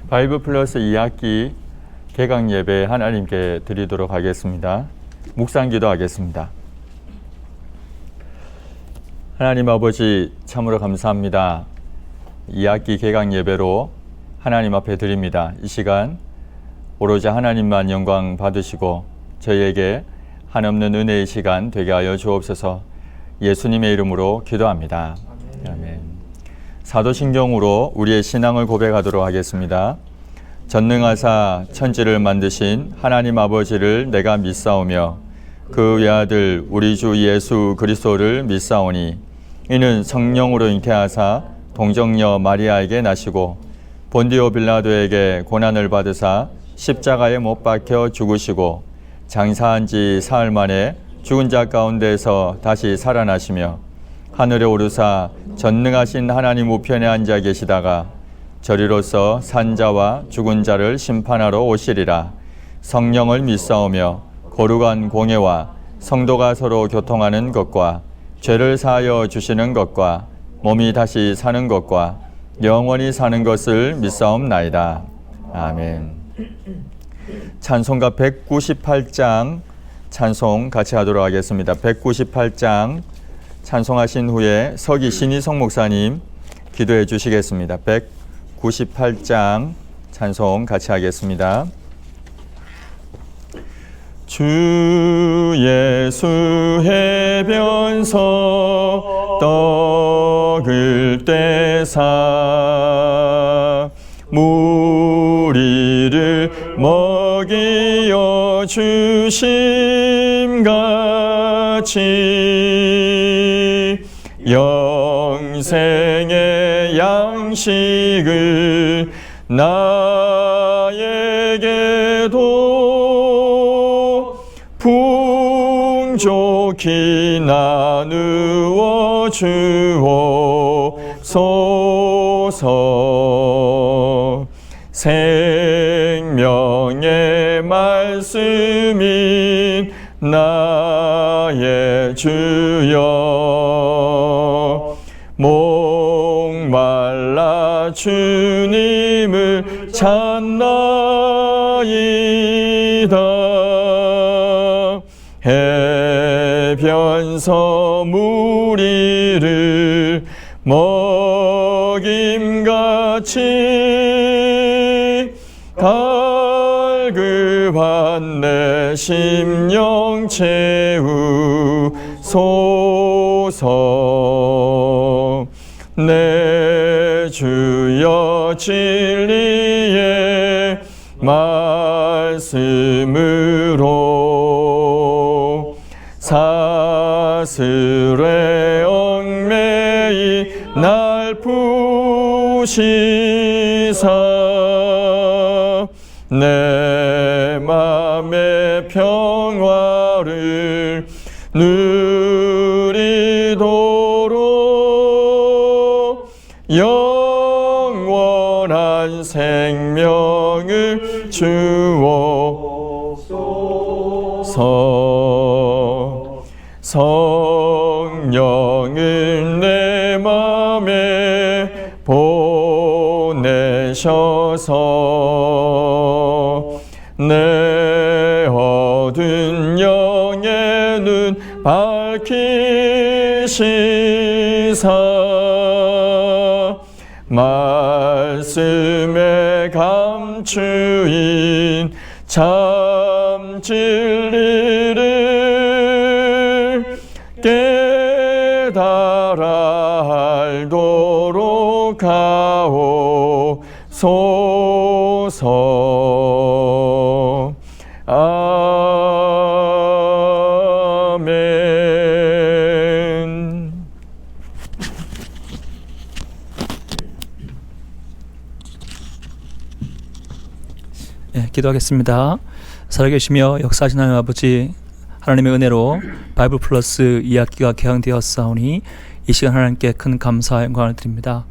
바이블 플러스 2학기 개강 예배 하나님께 드리도록 하겠습니다. 묵상 기도하겠습니다. 하나님 아버지 참으로 감사합니다. 2학기 개강 예배로 하나님 앞에 드립니다. 이 시간 오로지 하나님만 영광 받으시고 저희에게 한없는 은혜의 시간 되게 하여 주옵소서. 예수님의 이름으로 기도합니다. 아멘. 사도신경으로 우리의 신앙을 고백하도록 하겠습니다. 전능하사 천지를 만드신 하나님 아버지를 내가 믿사오며 그 외아들 우리 주 예수 그리스도를 믿사오니 이는 성령으로 잉태하사 동정녀 마리아에게 나시고 본디오 빌라도에게 고난을 받으사 십자가에 못 박혀 죽으시고 장사한 지 사흘 만에 죽은 자 가운데서 다시 살아나시며 하늘에 오르사 전능하신 하나님 우편에 앉아 계시다가 저리로서 산자와 죽은 자를 심판하러 오시리라. 성령을 믿사오며 거룩한 공예와 성도가 서로 교통하는 것과 죄를 사하여 주시는 것과 몸이 다시 사는 것과 영원히 사는 것을 믿사옵나이다. 아멘. 찬송가 198장 찬송 같이 하도록 하겠습니다. 198장 찬송하신 후에 서기 신희성 목사님 기도해 주시겠습니다. 198장 찬송 같이 하겠습니다. 주 예수 해변서 떡을 떼사 무리를 먹이어 주심같이 영생의 양식을 나에게도 풍족히 나누어 주옵소서. 생명의 말씀인 나의 주여 목말라 주님을 찾나이다. 해변서 무리를 먹임같이 갈급한 내 심령 채우소서. 내 주여 진리의 말씀으로 사슬에 얽매이 날 푸시사 내 맘의 평화를 누리도록 영원한 생명을 주옵소서. 성령을 내 맘에 보내셔서 내 어두운 영의 눈 밝히시사 말씀에 감추인 참 진리를 깨달아 알도록 하옵소서. 아멘. 기도하겠습니다. 살아계시며 역사하신 하나님 아버지, 하나님의 은혜로 바이블 플러스 2학기가 개강되었사오니 이 시간 하나님께 큰 감사와 영광을 드립니다.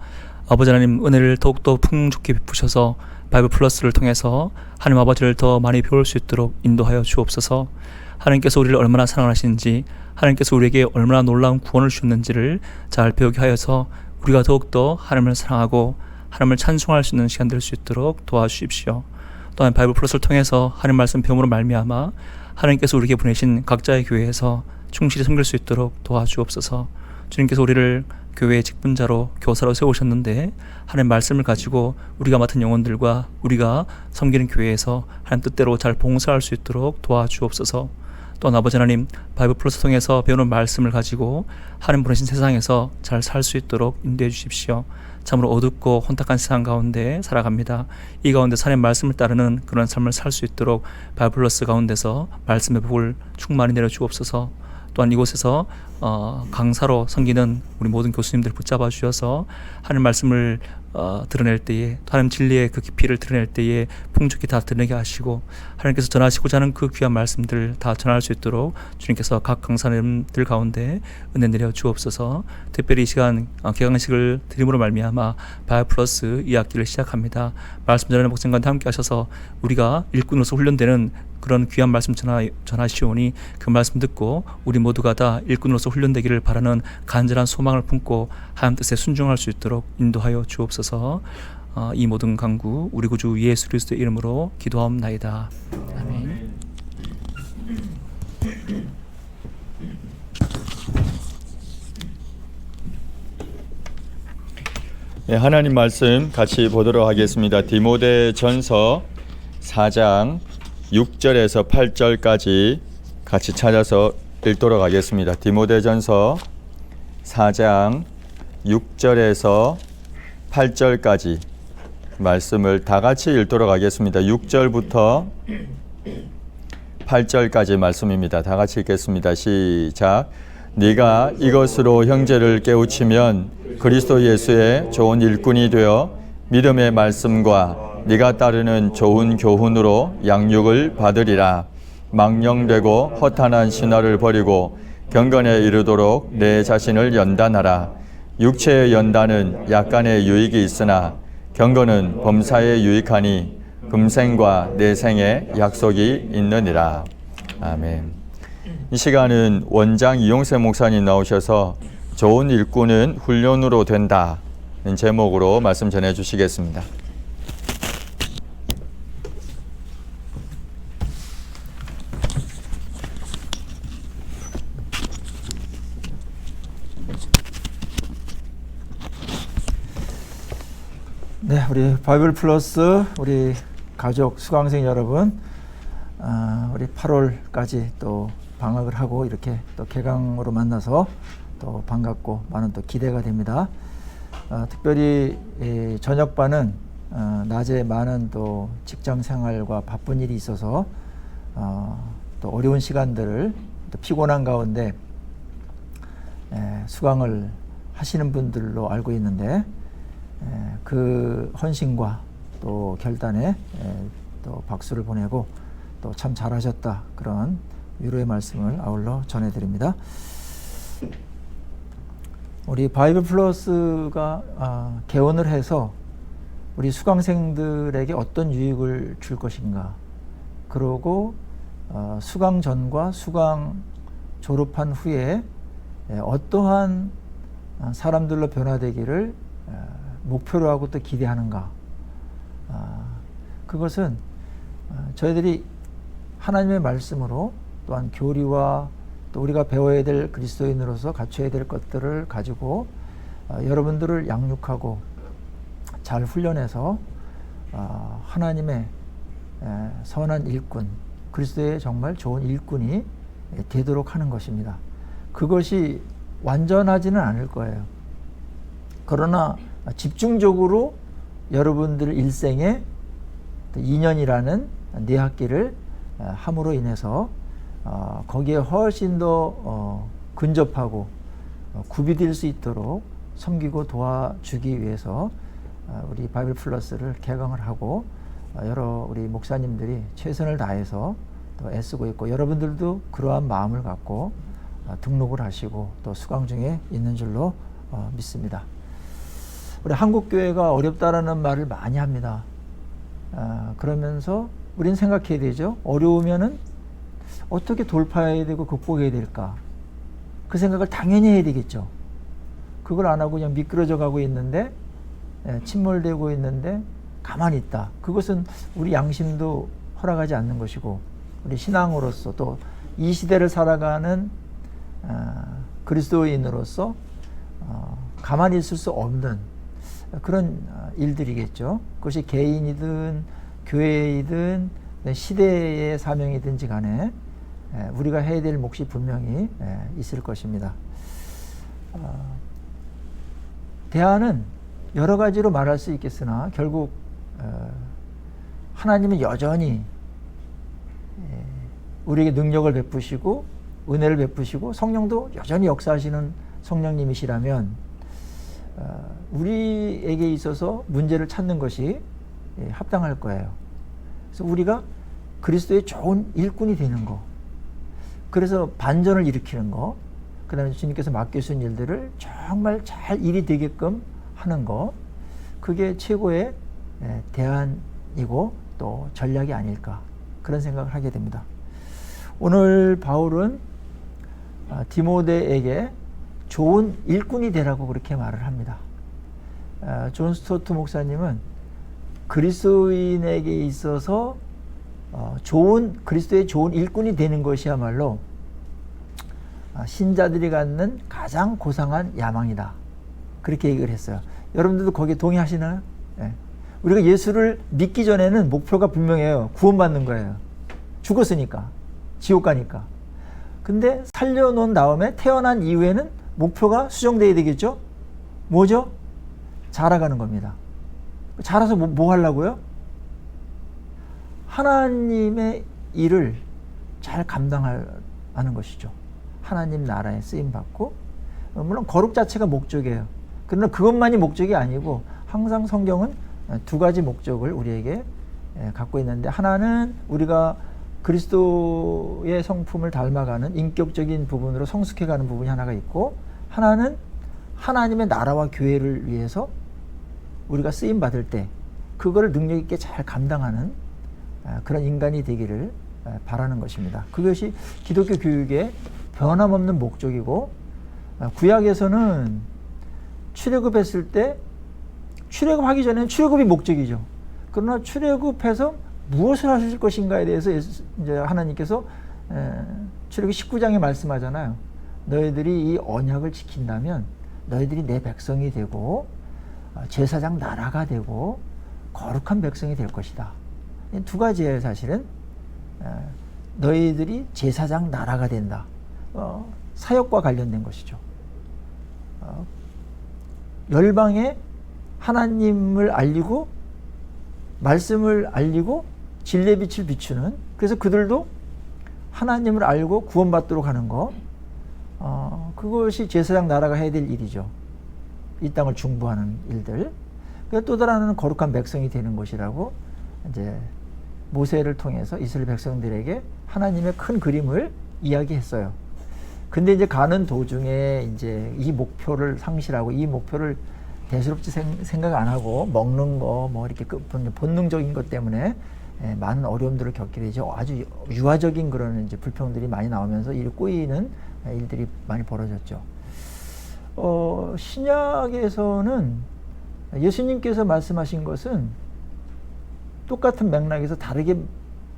아버지 하나님, 은혜를 더욱더 풍족히 베푸셔서 바이블 플러스를 통해서 하나님 아버지를 더 많이 배울 수 있도록 인도하여 주옵소서. 하나님께서 우리를 얼마나 사랑하시는지, 하나님께서 우리에게 얼마나 놀라운 구원을 주셨는지를 잘 배우게 하여서 우리가 더욱더 하나님을 사랑하고 하나님을 찬송할 수 있는 시간 될 수 있도록 도와주십시오. 또한 바이블 플러스를 통해서 하나님 말씀 배움으로 말미암아 하나님께서 우리에게 보내신 각자의 교회에서 충실히 섬길 수 있도록 도와주옵소서. 주님께서 우리를 교회의 직분자로 교사로 세우셨는데 하나님 말씀을 가지고 우리가 맡은 영혼들과 우리가 섬기는 교회에서 하나님 뜻대로 잘 봉사할 수 있도록 도와주옵소서. 또한 아버지 하나님, 바이블 플러스 통해서 배우는 말씀을 가지고 하나님 보내신 세상에서 잘 살 수 있도록 인도해 주십시오. 참으로 어둡고 혼탁한 세상 가운데 살아갑니다. 이 가운데 하나님의 말씀을 따르는 그런 삶을 살 수 있도록 바이블 플러스 가운데서 말씀의 복을 충만히 내려주옵소서. 또한 이곳에서 강사로 섬기는 우리 모든 교수님들 붙잡아 주셔서 하나님 말씀을 드러낼 때에, 하나님 진리의 그 깊이를 드러낼 때에 풍족히 다 드러내게 하시고 하나님께서 전하시고자 하는 그 귀한 말씀들 다 전할 수 있도록 주님께서 각 강사님들 가운데 은혜 내려 주옵소서. 특별히 이 시간 개강식을 드림으로 말미암아 바이블 플러스 2학기를 시작합니다. 말씀 전하는 목사님과 함께 하셔서 우리가 일꾼으로서 훈련되는 그런 귀한 말씀 전하시오니 그 말씀 듣고 우리 모두가 다 일꾼으로서 훈련되기를 바라는 간절한 소망을 품고 하나님 뜻에 순종할 수 있도록 인도하여 주옵소서. 이 모든 간구 우리 구주 예수 그리스도의 이름으로 기도하옵나이다. 아멘. 네, 하나님 말씀 같이 보도록 하겠습니다. 디모데전서 4장 6절에서 8절까지 같이 찾아서 읽도록 하겠습니다. 디모데전서 4장 6절에서 8절까지 말씀을 다 같이 읽도록 하겠습니다. 6절부터 8절까지 말씀입니다. 다 같이 읽겠습니다. 시작. 네가 이것으로 형제를 깨우치면 그리스도 예수의 좋은 일꾼이 되어 믿음의 말씀과 네가 따르는 좋은 교훈으로 양육을 받으리라. 망령되고 허탄한 신화를 버리고 경건에 이르도록 내 자신을 연단하라. 육체의 연단은 약간의 유익이 있으나 경건은 범사에 유익하니 금생과 내생에 약속이 있느니라. 아멘. 이 시간은 원장 이용세 목사님 나오셔서 좋은 일꾼은 훈련으로 된다는 제목으로 말씀 전해 주시겠습니다. 네, 우리 바이블 플러스 우리 가족 수강생 여러분, 우리 8월까지 또 방학을 하고 이렇게 또 개강으로 만나서 또 반갑고 많은 또 기대가 됩니다. 특별히 저녁반은 낮에 많은 또 직장 생활과 바쁜 일이 있어서 또 어려운 시간들을 또 피곤한 가운데 수강을 하시는 분들로 알고 있는데 그 헌신과 또 결단에 또 박수를 보내고 또 참 잘하셨다, 그런 위로의 말씀을 아울러 전해드립니다. 우리 바이블 플러스가 개원을 해서 우리 수강생들에게 어떤 유익을 줄 것인가, 그리고 수강 전과 수강 졸업한 후에 어떠한 사람들로 변화되기를 목표로 하고 또 기대하는가. 그것은 저희들이 하나님의 말씀으로 또한 교리와 또 우리가 배워야 될 그리스도인으로서 갖춰야 될 것들을 가지고 여러분들을 양육하고 잘 훈련해서 하나님의 선한 일꾼, 그리스도의 정말 좋은 일꾼이 되도록 하는 것입니다. 그것이 완전하지는 않을 거예요. 그러나 집중적으로 여러분들 일생에 2년이라는 뇌학기를 함으로 인해서 거기에 훨씬 더 근접하고 구비될 수 있도록 섬기고 도와주기 위해서 우리 바이블 플러스를 개강을 하고 여러 우리 목사님들이 최선을 다해서 또 애쓰고 있고, 여러분들도 그러한 마음을 갖고 등록을 하시고 또 수강 중에 있는 줄로 믿습니다. 우리 한국교회가 어렵다라는 말을 많이 합니다. 그러면서 우리는 생각해야 되죠. 어려우면은 어떻게 돌파해야 되고 극복해야 될까? 그 생각을 당연히 해야 되겠죠. 그걸 안 하고 그냥 미끄러져 가고 있는데 침몰되고 있는데 가만히 있다. 그것은 우리 양심도 허락하지 않는 것이고 우리 신앙으로서 또 이 시대를 살아가는 그리스도인으로서 가만히 있을 수 없는 그런 일들이겠죠. 그것이 개인이든 교회이든 시대의 사명이든지 간에 우리가 해야 될 몫이 분명히 있을 것입니다. 대안은 여러 가지로 말할 수 있겠으나 결국 하나님은 여전히 우리에게 능력을 베푸시고 은혜를 베푸시고 성령도 여전히 역사하시는 성령님이시라면 우리에게 있어서 문제를 찾는 것이 합당할 거예요. 그래서 우리가 그리스도의 좋은 일꾼이 되는 거, 그래서 반전을 일으키는 거, 그 다음에 주님께서 맡겨주신 일들을 정말 잘 일이 되게끔 하는 거, 그게 최고의 대안이고 또 전략이 아닐까 그런 생각을 하게 됩니다. 오늘 바울은 디모데에게 좋은 일꾼이 되라고 그렇게 말을 합니다. 존 스토트 목사님은 그리스도인에게 있어서 그리스도의 좋은 일꾼이 되는 것이야말로 신자들이 갖는 가장 고상한 야망이다. 그렇게 얘기를 했어요. 여러분들도 거기에 동의하시나요? 네. 우리가 예수를 믿기 전에는 목표가 분명해요. 구원받는 거예요. 죽었으니까. 지옥 가니까. 근데 살려놓은 다음에 태어난 이후에는 목표가 수정돼야 되겠죠? 뭐죠? 자라가는 겁니다. 자라서 뭐 하려고요? 하나님의 일을 잘 감당하는 것이죠. 하나님 나라에 쓰임받고, 물론 거룩 자체가 목적이에요. 그러나 그것만이 목적이 아니고 항상 성경은 두 가지 목적을 우리에게 갖고 있는데, 하나는 우리가 그리스도의 성품을 닮아가는 인격적인 부분으로 성숙해가는 부분이 하나가 있고, 하나는 하나님의 나라와 교회를 위해서 우리가 쓰임받을 때 그거를 능력 있게 잘 감당하는 그런 인간이 되기를 바라는 것입니다. 그것이 기독교 교육의 변함없는 목적이고, 구약에서는 출애굽했을 때 출애굽하기 전에는 출애굽이 목적이죠. 그러나 출애굽해서 무엇을 하실 것인가에 대해서 이제 하나님께서 출애굽 19장에 말씀하잖아요. 너희들이 이 언약을 지킨다면 너희들이 내 백성이 되고 제사장 나라가 되고 거룩한 백성이 될 것이다. 두 가지예요, 사실은. 너희들이 제사장 나라가 된다. 사역과 관련된 것이죠. 열방에 하나님을 알리고 말씀을 알리고 진리의 빛을 비추는, 그래서 그들도 하나님을 알고 구원받도록 하는 거, 그것이 제사장 나라가 해야 될 일이죠. 이 땅을 중보하는 일들. 또 다른 하나는 거룩한 백성이 되는 것이라고 이제 모세를 통해서 이스라엘 백성들에게 하나님의 큰 그림을 이야기했어요. 근데 이제 가는 도중에 이제 이 목표를 상실하고 이 목표를 대수롭지 생각 안 하고 먹는 거 뭐 이렇게 본능적인 것 때문에 많은 어려움들을 겪게 되죠. 아주 유아적인 그런 이제 불평들이 많이 나오면서 이를 꼬이는 일들이 많이 벌어졌죠. 신약에서는 예수님께서 말씀하신 것은 똑같은 맥락에서 다르게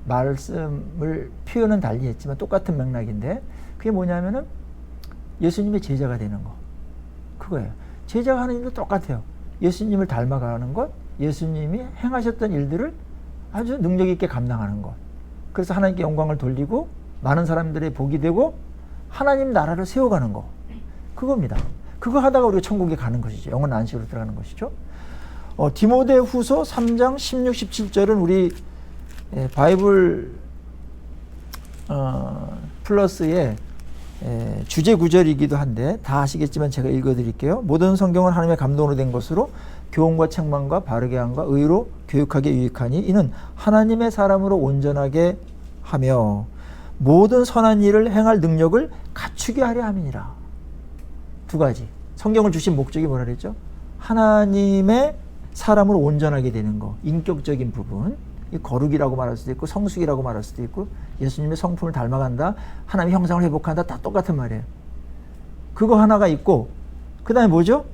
말씀을 표현은 달리 했지만 똑같은 맥락인데, 그게 뭐냐면은 예수님의 제자가 되는 거, 그거예요. 제자가 하는 일도 똑같아요. 예수님을 닮아가는 것, 예수님이 행하셨던 일들을 아주 능력 있게 감당하는 것, 그래서 하나님께 영광을 돌리고 많은 사람들의 복이 되고 하나님 나라를 세워가는 거, 그겁니다. 그거 하다가 우리가 천국에 가는 것이죠. 영원 안식으로 들어가는 것이죠. 디모데 후서 3장 16, 17절은 우리 바이블 플러스의 주제 구절이기도 한데 다 아시겠지만 제가 읽어드릴게요. 모든 성경은 하나님의 감동으로 된 것으로 교훈과 책망과 바르게 함과 의로 교육하게 유익하니 이는 하나님의 사람으로 온전하게 하며 모든 선한 일을 행할 능력을 갖추게 하려 함이니라. 두 가지. 성경을 주신 목적이 뭐라 그랬죠? 하나님의 사람으로 온전하게 되는 거, 인격적인 부분, 이 거룩이라고 말할 수도 있고 성숙이라고 말할 수도 있고 예수님의 성품을 닮아간다, 하나님의 형상을 회복한다, 다 똑같은 말이에요. 그거 하나가 있고, 그 다음에 뭐죠?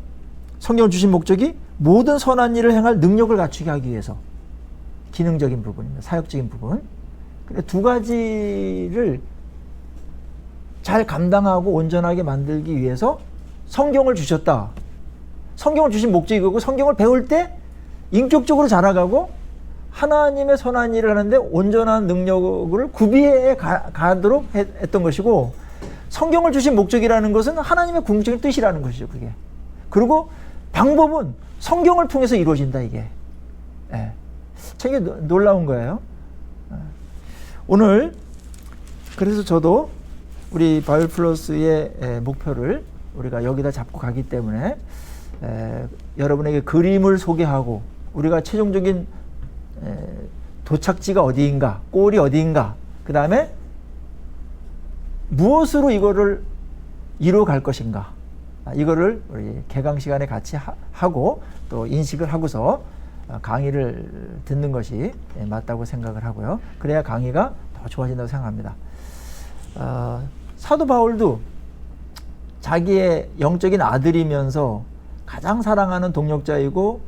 성경을 주신 목적이 모든 선한 일을 행할 능력을 갖추게 하기 위해서 기능적인 부분입니다. 사역적인 부분. 근데 두 가지를 잘 감당하고 온전하게 만들기 위해서 성경을 주셨다. 성경을 주신 목적이 그거고 성경을 배울 때 인격적으로 자라가고 하나님의 선한 일을 하는데 온전한 능력을 구비해 가도록 했던 것이고 성경을 주신 목적이라는 것은 하나님의 궁극적인 뜻이라는 것이죠. 그게. 그리고 방법은 성경을 통해서 이루어진다 이게. 예. 참 이게 놀라운 거예요. 오늘 그래서 저도 우리 바이블 플러스의 목표를 우리가 여기다 잡고 가기 때문에 여러분에게 그림을 소개하고 우리가 최종적인 도착지가 어디인가, 골이 어디인가, 그 다음에 무엇으로 이거를 이루어갈 것인가, 이거를 우리 개강 시간에 같이 하고 또 인식을 하고서 강의를 듣는 것이 맞다고 생각을 하고요. 그래야 강의가 더 좋아진다고 생각합니다. 사도 바울도 자기의 영적인 아들이면서 가장 사랑하는 동역자이고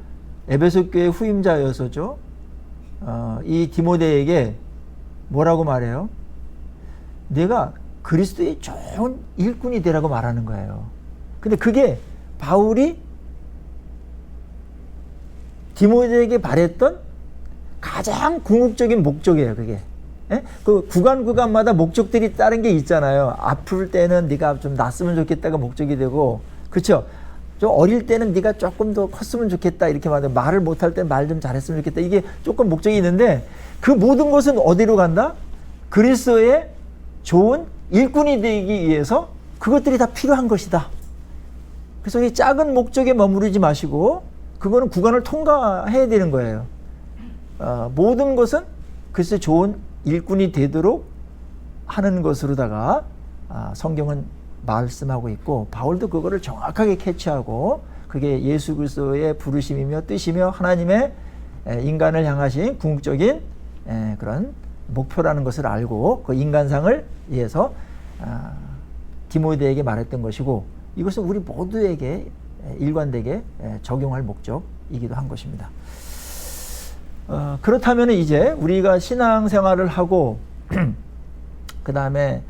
에베소 교회 후임자였었죠. 이 디모데에게 뭐라고 말해요? 내가 그리스도의 좋은 일꾼이 되라고 말하는 거예요. 근데 그게 바울이 디모데에게 바랬던 가장 궁극적인 목적이에요. 그게. 예? 그 구간마다 목적들이 다른 게 있잖아요. 아플 때는 네가 좀 낫으면 좋겠다가 목적이 되고, 그렇죠? 좀 어릴 때는 네가 조금 더 컸으면 좋겠다 이렇게 말을 못할 때 말 좀 잘했으면 좋겠다 이게 조금 목적이 있는데 그 모든 것은 어디로 간다? 그리스도의 좋은 일꾼이 되기 위해서 그것들이 다 필요한 것이다. 그래서 이 작은 목적에 머무르지 마시고 그거는 구간을 통과해야 되는 거예요. 모든 것은 그리스도의 좋은 일꾼이 되도록 하는 것으로다가 성경은 말씀하고 있고 바울도 그거를 정확하게 캐치하고 그게 예수 그리스도의 부르심이며 뜻이며 하나님의 인간을 향하신 궁극적인 그런 목표라는 것을 알고 그 인간상을 위해서 디모데에게 말했던 것이고 이것은 우리 모두에게 일관되게 적용할 목적이기도 한 것입니다. 그렇다면 이제 우리가 신앙생활을 하고 그 다음에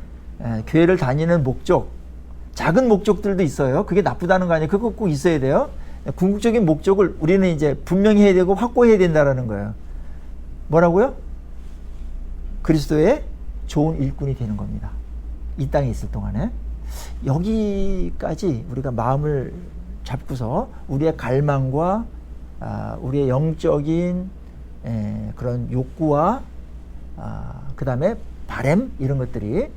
교회를 다니는 목적 작은 목적들도 있어요. 그게 나쁘다는 거 아니에요. 그거 꼭 있어야 돼요. 궁극적인 목적을 우리는 이제 분명히 해야 되고 확고해야 된다는 거예요. 뭐라고요? 그리스도의 좋은 일꾼이 되는 겁니다. 이 땅에 있을 동안에. 여기까지 우리가 마음을 잡고서 우리의 갈망과 우리의 영적인 그런 욕구와 그 다음에 바램 이런 것들이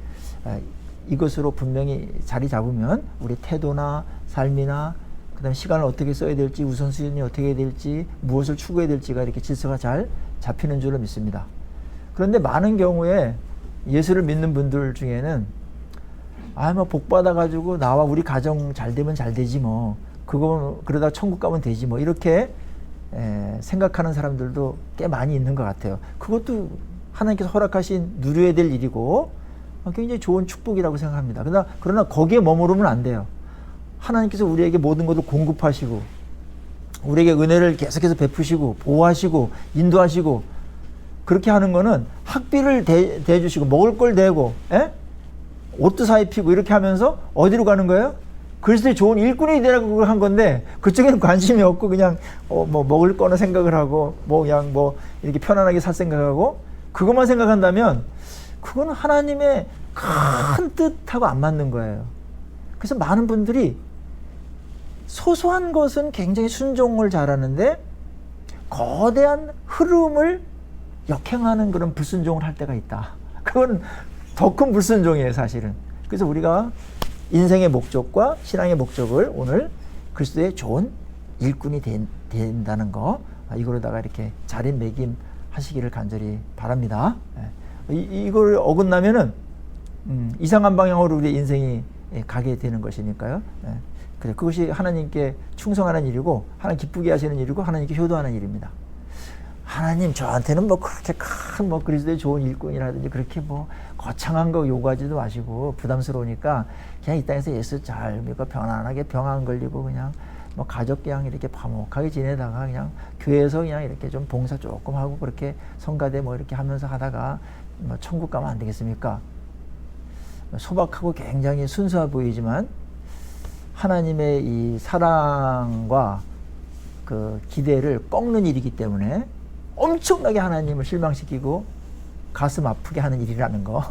이것으로 분명히 자리 잡으면 우리 태도나 삶이나 그 다음에 시간을 어떻게 써야 될지 우선순위 어떻게 해야 될지 무엇을 추구해야 될지가 이렇게 질서가 잘 잡히는 줄로 믿습니다. 그런데 많은 경우에 예수를 믿는 분들 중에는 뭐 복 받아가지고 나와 우리 가정 잘 되면 잘 되지 뭐 그거 그러다 천국 가면 되지 뭐 이렇게 생각하는 사람들도 꽤 많이 있는 것 같아요. 그것도 하나님께서 허락하신 누려야 될 일이고 굉장히 좋은 축복이라고 생각합니다. 그러나 거기에 머무르면 안 돼요. 하나님께서 우리에게 모든 것을 공급하시고 우리에게 은혜를 계속해서 베푸시고 보호하시고 인도하시고 그렇게 하는 거는 학비를 대주시고 먹을 걸 대고 옷도 사입히고 이렇게 하면서 어디로 가는 거예요? 그리스도의 좋은 일꾼이 되라고 한 건데 그쪽에는 관심이 없고 그냥 뭐 먹을 거는 생각을 하고 그냥 이렇게 편안하게 살 생각하고 그것만 생각한다면 그거는 하나님의 큰 뜻하고 안 맞는 거예요. 그래서 많은 분들이 소소한 것은 굉장히 순종을 잘하는데 거대한 흐름을 역행하는 그런 불순종을 할 때가 있다. 그건 더 큰 불순종이에요, 사실은. 그래서 우리가 인생의 목적과 신앙의 목적을 오늘 그리스도의 좋은 일꾼이 된다는 거 이거로다가 이렇게 자리매김 하시기를 간절히 바랍니다. 이걸 어긋나면은 이상한 방향으로 우리 인생이 가게 되는 것이니까요. 그래 그것이 하나님께 충성하는 일이고 하나님 기쁘게 하시는 일이고 하나님께 효도하는 일입니다. 하나님 저한테는 그렇게 큰 그리스도의 좋은 일꾼이라든지 그렇게 거창한 거 요구하지도 마시고 부담스러우니까 그냥 이 땅에서 예수 잘 믿고 편안하게 병 안 걸리고 그냥 뭐 가족 그냥 이렇게 화목하게 지내다가 그냥 교회에서 그냥 이렇게 좀 봉사 조금 하고 그렇게 성가대 뭐 이렇게 하면서 하다가 뭐 천국 가면 안 되겠습니까? 소박하고 굉장히 순수해 보이지만 하나님의 이 사랑과 그 기대를 꺾는 일이기 때문에 엄청나게 하나님을 실망시키고 가슴 아프게 하는 일이라는 거.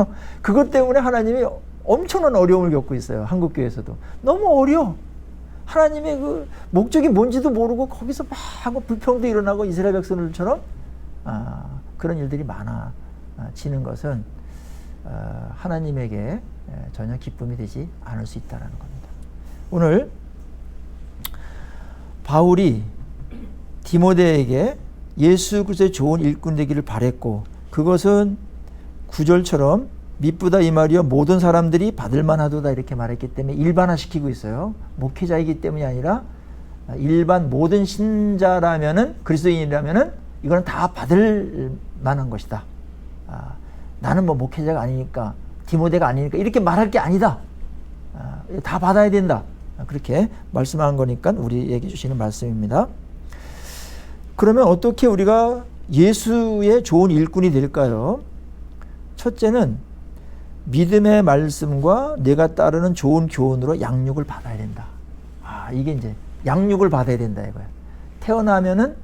그것 때문에 하나님이 엄청난 어려움을 겪고 있어요. 한국교회에서도. 너무 어려워. 하나님의 그 목적이 뭔지도 모르고 거기서 막 하고 불평도 일어나고 이스라엘 백성들처럼 그런 일들이 많아지는 것은 하나님에게 전혀 기쁨이 되지 않을 수 있다는 겁니다. 오늘 바울이 디모데에게 예수 그리스도의 좋은 일꾼 되기를 바랬고 그것은 9절처럼 미쁘다 이 말이여 모든 사람들이 받을 만하도다 이렇게 말했기 때문에 일반화시키고 있어요. 목회자이기 때문이 아니라 일반 모든 신자라면은 그리스도인이라면은 이거는 다 받을 만한 것이다. 나는 뭐 목회자가 아니니까 디모데가 아니니까 이렇게 말할 게 아니다. 다 받아야 된다. 그렇게 말씀한 거니까 우리에게 주시는 말씀입니다. 그러면 어떻게 우리가 예수의 좋은 일꾼이 될까요? 첫째는 믿음의 말씀과 내가 따르는 좋은 교훈으로 양육을 받아야 된다. 이게 이제 양육을 받아야 된다 이거야. 태어나면은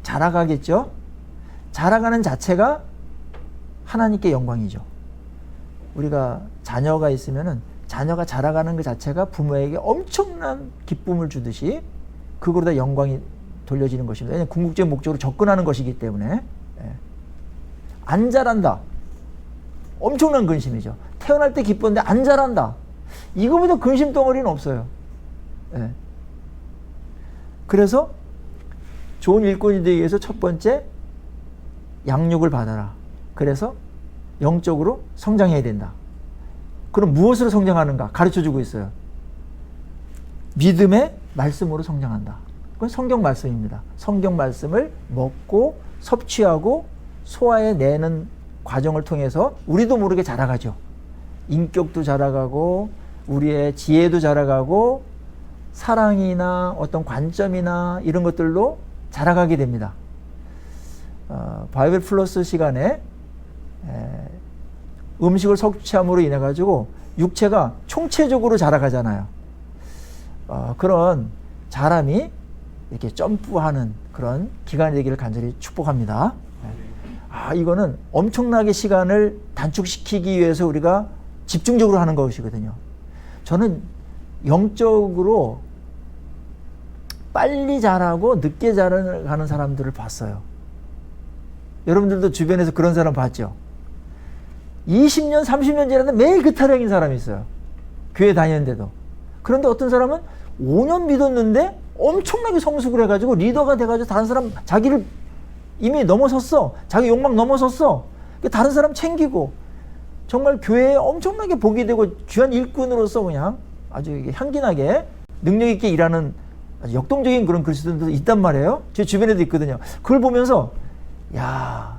자라가겠죠. 자라가는 자체가 하나님께 영광이죠. 우리가 자녀가 있으면은 자녀가 자라가는 것 자체가 부모에게 엄청난 기쁨을 주듯이 그거보다 영광이 돌려지는 것입니다. 왜냐하면 궁극적인 목적으로 접근하는 것이기 때문에. 안 자란다. 엄청난 근심이죠. 태어날 때 기뻤는데 안 자란다. 이거보다 근심 덩어리는 없어요. 그래서 좋은 일꾼이 되기 위해서 첫 번째 양육을 받아라. 그래서 영적으로 성장해야 된다. 그럼 무엇으로 성장하는가? 가르쳐주고 있어요. 믿음의 말씀으로 성장한다. 그건 성경 말씀입니다. 성경 말씀을 먹고 섭취하고 소화해내는 과정을 통해서 우리도 모르게 자라가죠. 인격도 자라가고 우리의 지혜도 자라가고 사랑이나 어떤 관점이나 이런 것들로 자라가게 됩니다. 바이블 플러스 시간에 음식을 섭취함으로 인해 가지고 육체가 총체적으로 자라가잖아요. 그런 자람이 이렇게 점프하는 그런 기간이 되기를 간절히 축복합니다. 이거는 엄청나게 시간을 단축시키기 위해서 우리가 집중적으로 하는 것이거든요. 저는 영적으로 빨리 자라고 늦게 자라가는 사람들을 봤어요. 여러분들도 주변에서 그런 사람 봤죠? 20년, 30년 지났는데 매일 그 타령인 사람이 있어요. 교회 다니는데도. 그런데 어떤 사람은 5년 믿었는데 엄청나게 성숙을 해가지고 리더가 돼가지고 다른 사람 자기를 이미 넘어섰어. 자기 욕망 넘어섰어. 다른 사람 챙기고 정말 교회에 엄청나게 복이 되고 귀한 일꾼으로서 그냥 아주 향기나게 능력 있게 일하는 아주 역동적인 그런 그리스도인들도 있단 말이에요. 제 주변에도 있거든요. 그걸 보면서 야,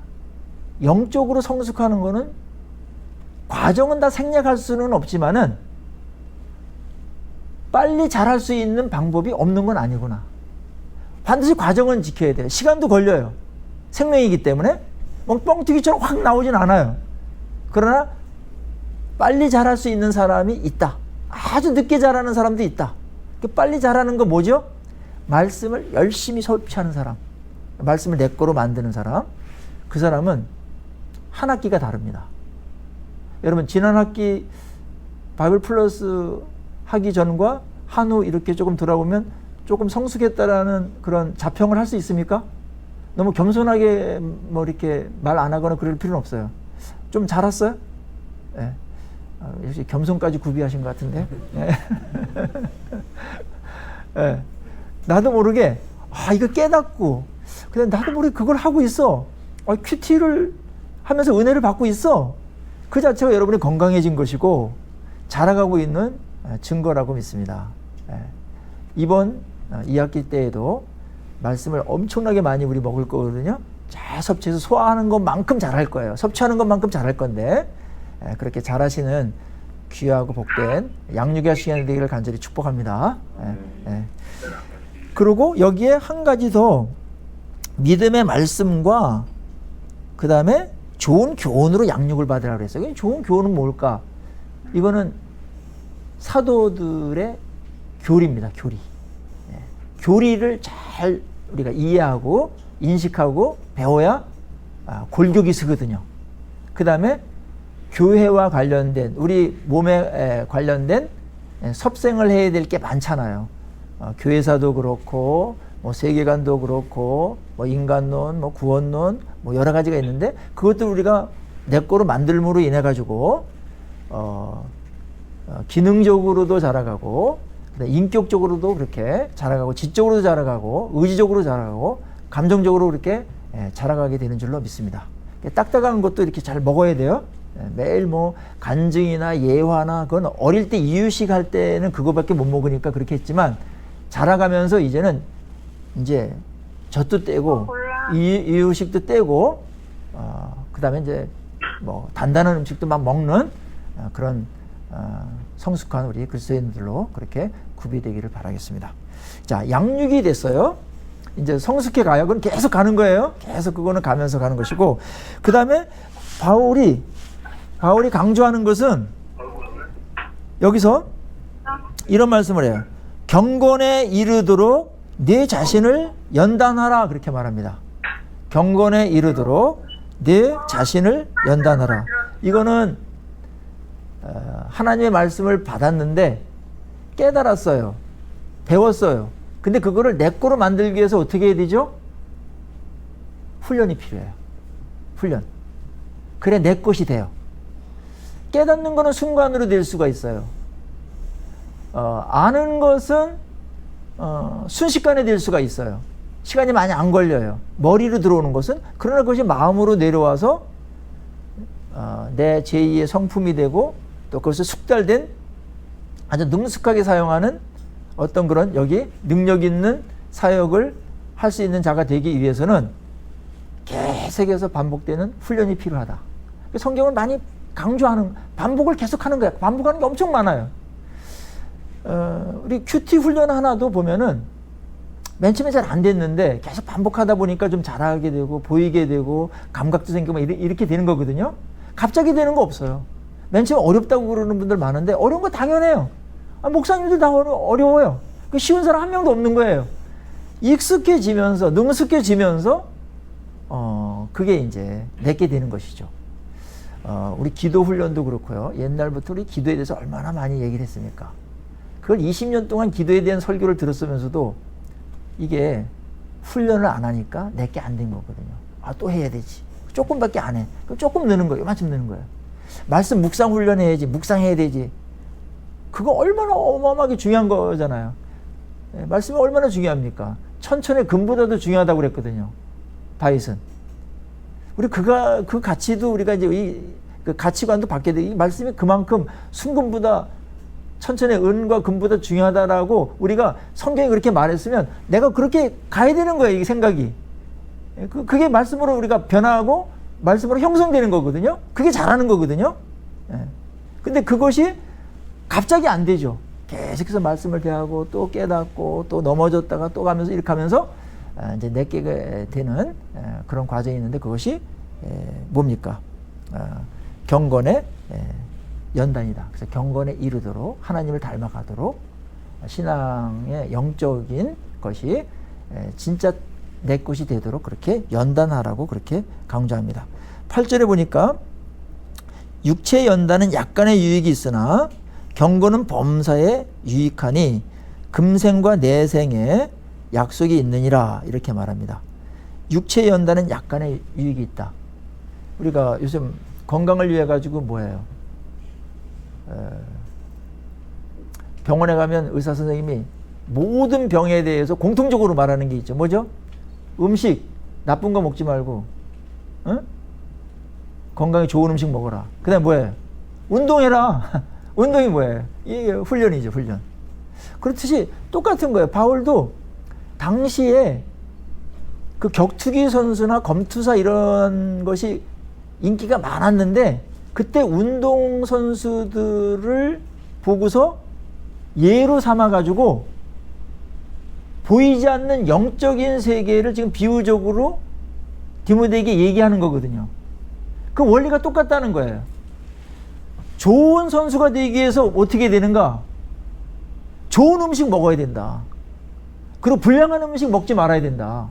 영적으로 성숙하는 거는 과정은 다 생략할 수는 없지만은 빨리 잘할 수 있는 방법이 없는 건 아니구나. 반드시 과정은 지켜야 돼요. 시간도 걸려요. 생명이기 때문에 뻥튀기처럼 확 나오진 않아요. 그러나 빨리 잘할 수 있는 사람이 있다. 아주 늦게 잘하는 사람도 있다. 빨리 잘하는 건 뭐죠? 말씀을 열심히 섭취하는 사람, 말씀을 내 거로 만드는 사람, 그 사람은 한 학기가 다릅니다. 여러분 지난 학기 바이블 플러스 하기 전과 한후 이렇게 조금 돌아보면 조금 성숙했다라는 그런 자평을 할 수 있습니까? 너무 겸손하게 뭐 이렇게 말 안 하거나 그럴 필요는 없어요. 좀 자랐어요? 네. 역시 겸손까지 구비하신 것 같은데. 네. 네. 나도 모르게 이거 깨닫고 그냥 나도 모르게 그걸 하고 있어. 큐티를 하면서 은혜를 받고 있어. 그 자체가 여러분이 건강해진 것이고 자라가고 있는 증거라고 믿습니다. 이번 2학기 때에도 말씀을 엄청나게 많이 우리 먹을 거거든요. 잘 섭취해서 소화하는 것만큼 잘할 거예요. 섭취하는 것만큼 잘할 건데 그렇게 잘하시는 귀하고 복된 양육의 시간이 되기를 간절히 축복합니다. 그리고 여기에 한 가지 더 믿음의 말씀과 그 다음에 좋은 교훈으로 양육을 받으라 그랬어요. 좋은 교훈은 뭘까? 이거는 사도들의 교리입니다. 교리. 교리를 잘 우리가 이해하고 인식하고 배워야 골격이 서거든요. 그 다음에 교회와 관련된 우리 몸에 관련된 섭생을 해야 될 게 많잖아요. 교회사도 그렇고 뭐 세계관도 그렇고 뭐 인간론, 뭐 구원론, 뭐 여러 가지가 있는데 그것도 우리가 내 거로 만들므로 인해 가지고 기능적으로도 자라가고 인격적으로도 그렇게 자라가고 지적으로도 자라가고 의지적으로 자라가고 감정적으로 그렇게 자라가게 되는 줄로 믿습니다. 딱딱한 것도 이렇게 잘 먹어야 돼요. 매일 뭐 간증이나 예화나 그건 어릴 때 이유식 할 때는 그거밖에 못 먹으니까 그렇게 했지만 자라가면서 이제는 이제 젖도 떼고 이유식도 떼고 그다음에 이제 뭐 단단한 음식도 막 먹는 그런 성숙한 우리 그리스도인들로 그렇게 구비되기를 바라겠습니다. 자, 양육이 됐어요. 이제 성숙해 가요. 그건 계속 가는 거예요. 계속 그거는 가면서 가는 것이고, 그 다음에 바울이 강조하는 것은 여기서 이런 말씀을 해요. 경건에 이르도록 네 자신을 연단하라 그렇게 말합니다. 경건에 이르도록 네 자신을 연단하라. 이거는 하나님의 말씀을 받았는데 깨달았어요. 배웠어요. 근데 그거를 내 거로 만들기 위해서 어떻게 해야 되죠? 훈련이 필요해요. 훈련. 그래 내 것이 돼요. 깨닫는 거는 순간으로 될 수가 있어요. 아는 것은 순식간에 될 수가 있어요. 시간이 많이 안 걸려요. 머리로 들어오는 것은 그러나 그것이 마음으로 내려와서 내 제2의 성품이 되고 또 그것을 숙달된 아주 능숙하게 사용하는 어떤 그런 여기 능력 있는 사역을 할 수 있는 자가 되기 위해서는 계속해서 반복되는 훈련이 필요하다. 성경을 많이 강조하는, 반복을 계속하는 거야. 반복하는 게 엄청 많아요. 우리 큐티 훈련 하나도 보면은 맨 처음에 잘 안 됐는데 계속 반복하다 보니까 좀 잘하게 되고 보이게 되고 감각도 생기고 이렇게 되는 거거든요. 갑자기 되는 거 없어요. 맨 처음에 어렵다고 그러는 분들 많은데 어려운 거 당연해요. 목사님들 다 어려워요. 쉬운 사람 한 명도 없는 거예요. 익숙해지면서 능숙해지면서 그게 이제 내게 되는 것이죠. 우리 기도 훈련도 그렇고요. 옛날부터 우리 기도에 대해서 얼마나 많이 얘기를 했습니까? 그걸 20년 동안 기도에 대한 설교를 들었으면서도 이게 훈련을 안 하니까 내게 안 된 거거든요. 또 해야 되지. 조금밖에 안 해. 그럼 조금 느는 거예요. 요만큼 느는 거예요. 말씀 묵상 훈련해야지. 묵상해야 되지. 그거 얼마나 어마어마하게 중요한 거잖아요. 말씀이 얼마나 중요합니까? 천천의 금보다도 중요하다고 그랬거든요. 다윗은. 우리 그 가치도 우리가 이제 그 가치관도 받게 돼. 이 말씀이 그만큼 순금보다 천천의 은과 금보다 중요하다라고 우리가 성경이 그렇게 말했으면 내가 그렇게 가야 되는 거예요. 이 생각이. 그게 말씀으로 우리가 변화하고 말씀으로 형성되는 거거든요. 그게 잘하는 거거든요. 근데 그것이 갑자기 안 되죠. 계속해서 말씀을 대하고 또 깨닫고 또 넘어졌다가 또 가면서 이렇게 하면서 이제 내게 되는 그런 과정이 있는데 그것이 뭡니까? 경건의 연단이다. 그래서 경건에 이르도록 하나님을 닮아가도록 신앙의 영적인 것이 진짜 내 것이 되도록 그렇게 연단하라고 그렇게 강조합니다. 8절에 보니까 육체의 연단은 약간의 유익이 있으나 경건은 범사에 유익하니 금생과 내생에 약속이 있느니라 이렇게 말합니다. 육체의 연단은 약간의 유익이 있다. 우리가 요즘 건강을 위해 가지고 뭐예요? 병원에 가면 의사 선생님이 모든 병에 대해서 공통적으로 말하는 게 있죠. 뭐죠? 음식 나쁜 거 먹지 말고 건강에 좋은 음식 먹어라. 그 다음에 뭐예요? 운동해라. 운동이 뭐예요? 이게 훈련이죠. 훈련. 그렇듯이 똑같은 거예요. 바울도 당시에 그 격투기 선수나 검투사 이런 것이 인기가 많았는데 그때 운동 선수들을 보고서 예로 삼아 가지고 보이지 않는 영적인 세계를 지금 비유적으로 디모데에게 얘기하는 거거든요. 그 원리가 똑같다는 거예요. 좋은 선수가 되기 위해서 어떻게 되는가? 좋은 음식 먹어야 된다. 그리고 불량한 음식 먹지 말아야 된다.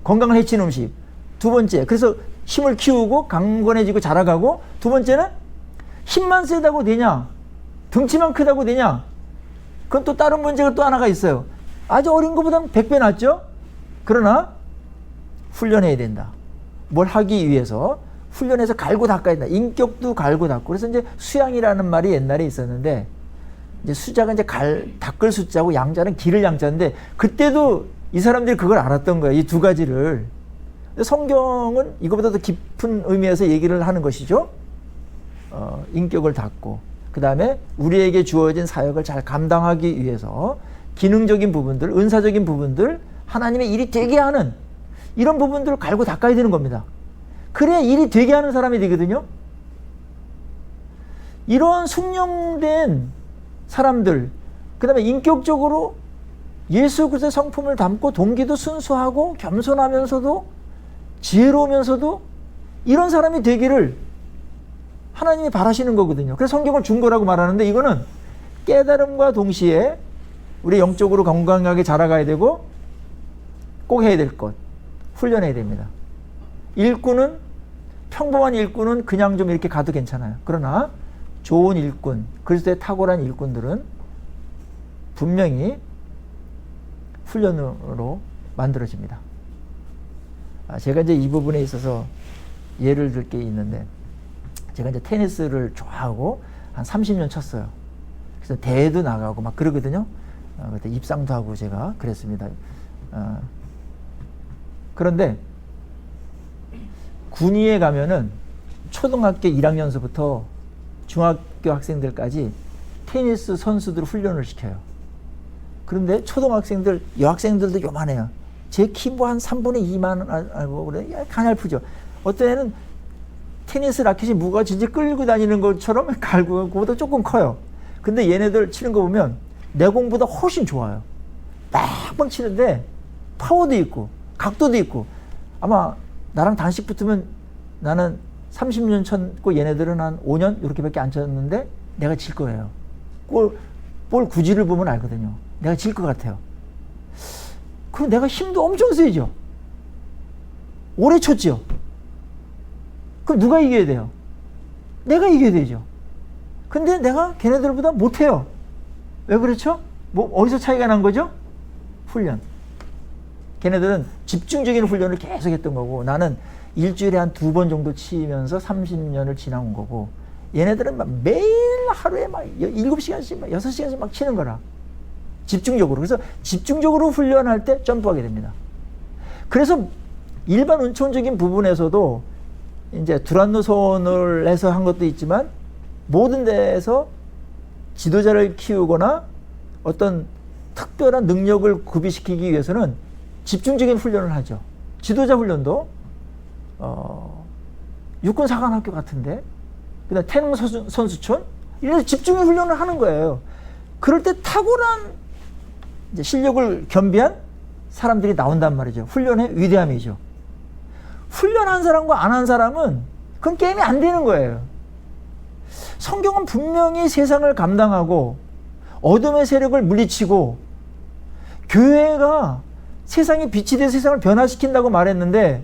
건강을 해치는 음식. 두 번째, 그래서 힘을 키우고 강건해지고 자라가고, 두 번째는 힘만 세다고 되냐? 등치만 크다고 되냐? 그건 또 다른 문제가 또 하나가 있어요. 아주 어린 것보다는 100배 낫죠? 그러나 훈련해야 된다. 뭘 하기 위해서 훈련해서 갈고 닦아야 된다. 인격도 갈고 닦고. 그래서 이제 수양이라는 말이 옛날에 있었는데, 이제 수자가 이제 닦을 수자고 양자는 기를 양자인데, 그때도 이 사람들이 그걸 알았던 거예요. 이 두 가지를. 성경은 이거보다 더 깊은 의미에서 얘기를 하는 것이죠. 인격을 닦고, 그 다음에 우리에게 주어진 사역을 잘 감당하기 위해서 기능적인 부분들, 은사적인 부분들, 하나님의 일이 되게 하는 이런 부분들을 갈고 닦아야 되는 겁니다. 그래야 일이 되게 하는 사람이 되거든요. 이런 숙련된 사람들, 그 다음에 인격적으로 예수 그리스도의 성품을 담고 동기도 순수하고 겸손하면서도 지혜로우면서도 이런 사람이 되기를 하나님이 바라시는 거거든요. 그래서 성경을 준 거라고 말하는데, 이거는 깨달음과 동시에 우리 영적으로 건강하게 자라가야 되고 꼭 해야 될 것, 훈련해야 됩니다. 일꾼은, 평범한 일꾼은 그냥 좀 이렇게 가도 괜찮아요. 그러나 좋은 일꾼, 그리스도의 탁월한 일꾼들은 분명히 훈련으로 만들어집니다. 제가 이제 이 부분에 있어서 예를 들 게 있는데, 제가 이제 테니스를 좋아하고 한 30년 쳤어요. 그래서 대회도 나가고 막 그러거든요. 그때 입상도 하고 제가 그랬습니다. 그런데 군위에 가면은 초등학교 1학년서부터 중학교 학생들까지 테니스 선수들 훈련을 시켜요. 그런데 초등학생들, 여학생들도 요만해요. 제 키 뭐 한 3분의 2만 알고 그래. 가냘프죠. 어떤 애는 테니스 라켓이 무거워지지 끌고 다니는 것처럼 갈고, 그보다 조금 커요. 근데 얘네들 치는 거 보면 내공보다 훨씬 좋아요. 빡빡 치는데 파워도 있고 각도도 있고. 아마 나랑 단식 붙으면 나는 30년 쳤고 얘네들은 한 5년 이렇게밖에 안 쳤는데 내가 질 거예요. 볼 구질을 보면 알거든요. 내가 질 것 같아요. 그럼 내가 힘도 엄청 세죠. 오래 쳤죠. 그럼 누가 이겨야 돼요? 내가 이겨야 되죠. 근데 내가 걔네들보다 못해요. 왜 그렇죠? 뭐 어디서 차이가 난 거죠? 훈련. 걔네들은 집중적인 훈련을 계속 했던 거고, 나는 일주일에 한 2번 정도 치면서 30년을 지나온 거고, 얘네들은 막 매일 하루에 막 7시간씩 막 6시간씩 막 치는 거라. 집중적으로. 그래서 집중적으로 훈련할 때 점프하게 됩니다. 그래서 일반 운동적인 부분에서도 이제 두란노 소원을 해서 한 것도 있지만, 모든 데에서 지도자를 키우거나 어떤 특별한 능력을 구비시키기 위해서는 집중적인 훈련을 하죠. 지도자 훈련도 육군사관학교 같은데, 그다음 태릉 선수촌 이런 집중의 훈련을 하는 거예요. 그럴 때 탁월한 이제 실력을 겸비한 사람들이 나온단 말이죠. 훈련의 위대함이죠. 훈련한 사람과 안 한 사람은 그건 게임이 안 되는 거예요. 성경은 분명히 세상을 감당하고 어둠의 세력을 물리치고 교회가 세상의 빛이 돼 세상을 변화시킨다고 말했는데,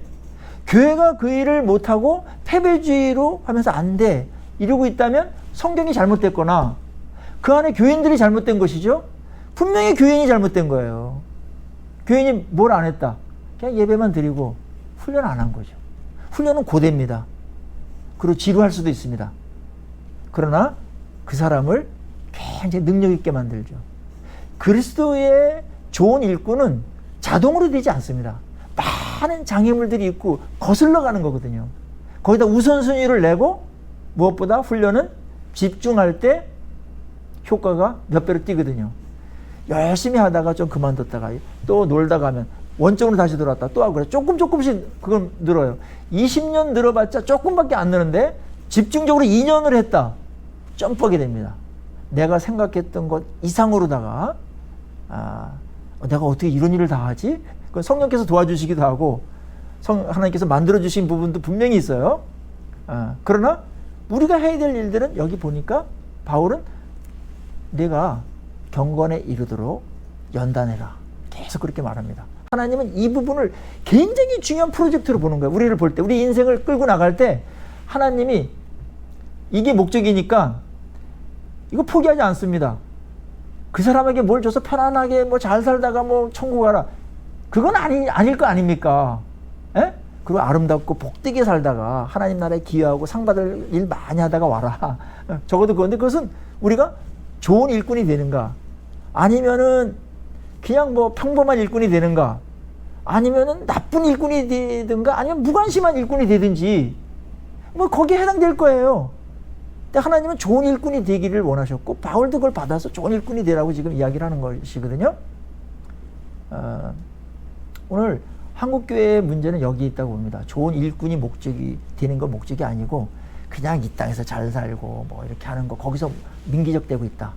교회가 그 일을 못하고 패배주의로 하면서 안 돼 이러고 있다면 성경이 잘못됐거나 그 안에 교인들이 잘못된 것이죠. 분명히 교인이 잘못된 거예요. 교인이 뭘 안 했다. 그냥 예배만 드리고 훈련 안 한 거죠. 훈련은 고됩니다. 그리고 지루할 수도 있습니다. 그러나 그 사람을 굉장히 능력 있게 만들죠. 그리스도의 좋은 일꾼은 자동으로 되지 않습니다. 많은 장애물들이 있고 거슬러 가는 거거든요. 거기다 우선순위를 내고 무엇보다 훈련은 집중할 때 효과가 몇 배로 뛰거든요. 열심히 하다가 좀 그만뒀다가 또 놀다 가면 원점으로 다시 돌아왔다 또 하고 그래. 조금씩 그건 늘어요. 20년 늘어봤자 조금밖에 안 느는데 집중적으로 2년을 했다. 점프하게 됩니다. 내가 생각했던 것 이상으로다가 내가 어떻게 이런 일을 다 하지? 그건 성령께서 도와주시기도 하고 하나님께서 만들어주신 부분도 분명히 있어요. 그러나 우리가 해야 될 일들은 여기 보니까 바울은 내가 경건에 이르도록 연단해라. 계속 그렇게 말합니다. 하나님은 이 부분을 굉장히 중요한 프로젝트로 보는 거예요. 우리를 볼 때, 우리 인생을 끌고 나갈 때 하나님이 이게 목적이니까 이거 포기하지 않습니다. 그 사람에게 뭘 줘서 편안하게 뭐 잘 살다가 뭐 천국 가라. 그건 아닐 거 아닙니까? 에? 그리고 아름답고 복되게 살다가 하나님 나라에 기여하고 상 받을 일 많이 하다가 와라. 적어도 그건데 그것은 우리가 좋은 일꾼이 되는가? 아니면은 그냥 뭐 평범한 일꾼이 되는가? 아니면은 나쁜 일꾼이 되든가? 아니면 무관심한 일꾼이 되든지 뭐 거기에 해당될 거예요. 근데 하나님은 좋은 일꾼이 되기를 원하셨고 바울도 그걸 받아서 좋은 일꾼이 되라고 지금 이야기를 하는 것이거든요. 오늘 한국교회의 문제는 여기 있다고 봅니다. 좋은 일꾼이 목적이 되는 건 목적이 아니고 그냥 이 땅에서 잘 살고 뭐 이렇게 하는 거 거기서 민기적되고 있다.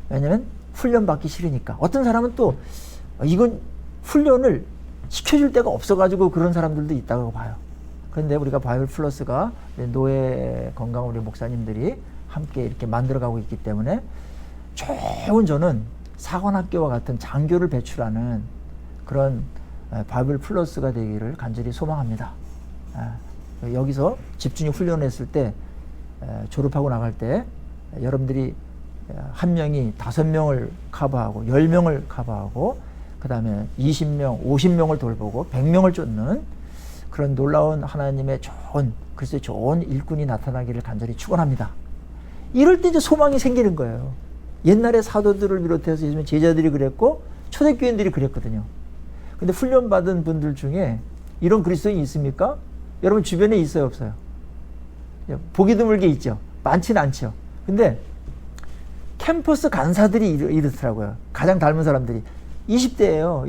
왜냐면 훈련받기 싫으니까. 어떤 사람은 또 이건 훈련을 시켜줄 데가 없어가지고 그런 사람들도 있다고 봐요. 그런데 우리가 바이블 플러스가 노예 건강 우리 목사님들이 함께 이렇게 만들어가고 있기 때문에 좋은 저는 사관학교와 같은 장교를 배출하는 그런 바이블 플러스가 되기를 간절히 소망합니다. 여기서 집중이 훈련했을 때 졸업하고 나갈 때 여러분들이 한 명이 5명을 커버하고 10명을 커버하고 그 다음에 20명, 50명을 돌보고 100명을 쫓는 그런 놀라운 하나님의 그리스도의 좋은 일꾼이 나타나기를 간절히 축원합니다. 이럴 때 이제 소망이 생기는 거예요. 옛날에 사도들을 비롯해서 예수님의 제자들이 그랬고 초대교인들이 그랬거든요. 근데 훈련받은 분들 중에 이런 그리스도인이 있습니까? 여러분 주변에 있어요, 없어요? 보기 드물게 있죠. 많지는 않죠. 근데 캠퍼스 간사들이 이렇더라고요. 가장 닮은 사람들이 20대예요.